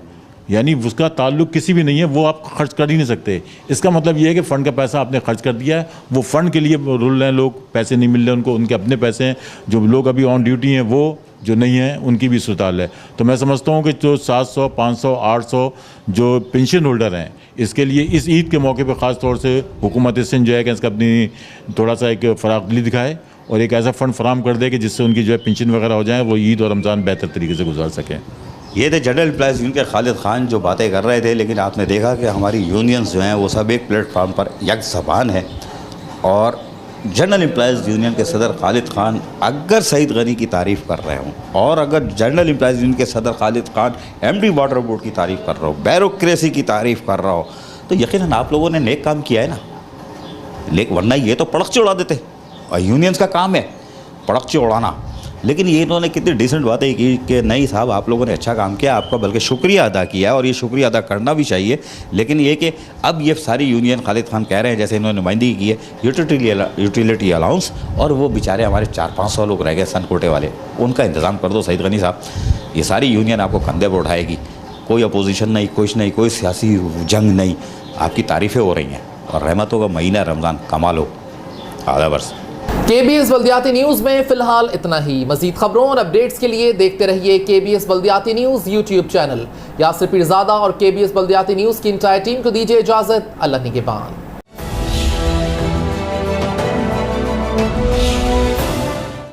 यानी उसका ताल्लुक किसी भी नहीं है, वो आप खर्च कर ही नहीं सकते। इसका मतलब ये है कि फ़ंड का पैसा आपने खर्च कर दिया है, वो फ़ंड के लिए रुल रहे हैं लोग, पैसे नहीं मिल रहे उनको, उनके अपने पैसे हैं। जो लोग अभी ऑन ड्यूटी हैं वो जो नहीं है उनकी भी सुताल है। तो मैं समझता हूँ कि जो 700, 500, 800 जो पेंशन होल्डर हैं, इसके लिए इस ईद के मौके पर ख़ास तौर से हुकूमत सिंध जो है कि इसका अपनी थोड़ा सा एक फरागली दिखाए और एक ऐसा फ़ंड फराहम कर दे कि जिससे उनकी जो है पेंशन वगैरह हो जाए, वो ईद और रमज़ान बेहतर तरीके से गुजार सकें। ये थे जनरल एम्प्लॉयज़ यूनियन के खालिद खान जो बातें कर रहे थे। लेकिन आपने देखा कि हमारी यूनियंस जो हैं वो सब एक प्लेटफार्म पर एक ज़बान है। और जनरल एम्प्लॉयज़ यूनियन के सदर खालिद खान अगर सईद गनी की तारीफ़ कर रहे हों और अगर जनरल एम्प्लॉयज़ यूनियन के सदर Khalid Khan MD water board की तारीफ़ कर रहा हो, ब्यूरोक्रेसी की तारीफ़ कर रहा हो, तो यकीनन आप लोगों ने नेक काम किया है ना। लेकिन वरना ये तो पड़क उड़ा देते, और यूनियंस का काम है पड़क उड़ाना। लेकिन ये इन्होंने कितनी डिसेंट बातें की कि नहीं साहब आप लोगों ने अच्छा काम किया, आपका बल्कि शुक्रिया अदा किया और ये शुक्रिया अदा करना भी चाहिए। लेकिन ये कि अब ये सारी यूनियन खालिद खान कह रहे हैं, जैसे इन्होंने नुमाइंदगी की है यूटिलिटी अलाउंस, और वो बेचारे हमारे 400-500 लोग रह गए सन कोटे वाले, उनका इंतज़ाम कर दो सईद गनी साहब। ये सारी यूनियन आपको कंधे पर उठाएगी, कोई अपोजिशन नहीं, कुछ नहीं, कोई सियासी जंग नहीं, आपकी तारीफ़ें हो रही हैं। और रहमतों का महीना रमज़ान, कमाल हो। आधा वर्ष KBS बल्दियाती न्यूज़ में फ़िलहाल इतना ही। मज़ीद खबरों और अपडेट्स के लिए देखते रहिए KBS बल्दियाती news YouTube channel. Yasir Pirzada और KBS बल्दियाती न्यूज़ की इंटायर टीम को दीजिए इजाज़त। अल्लाह निगहबान।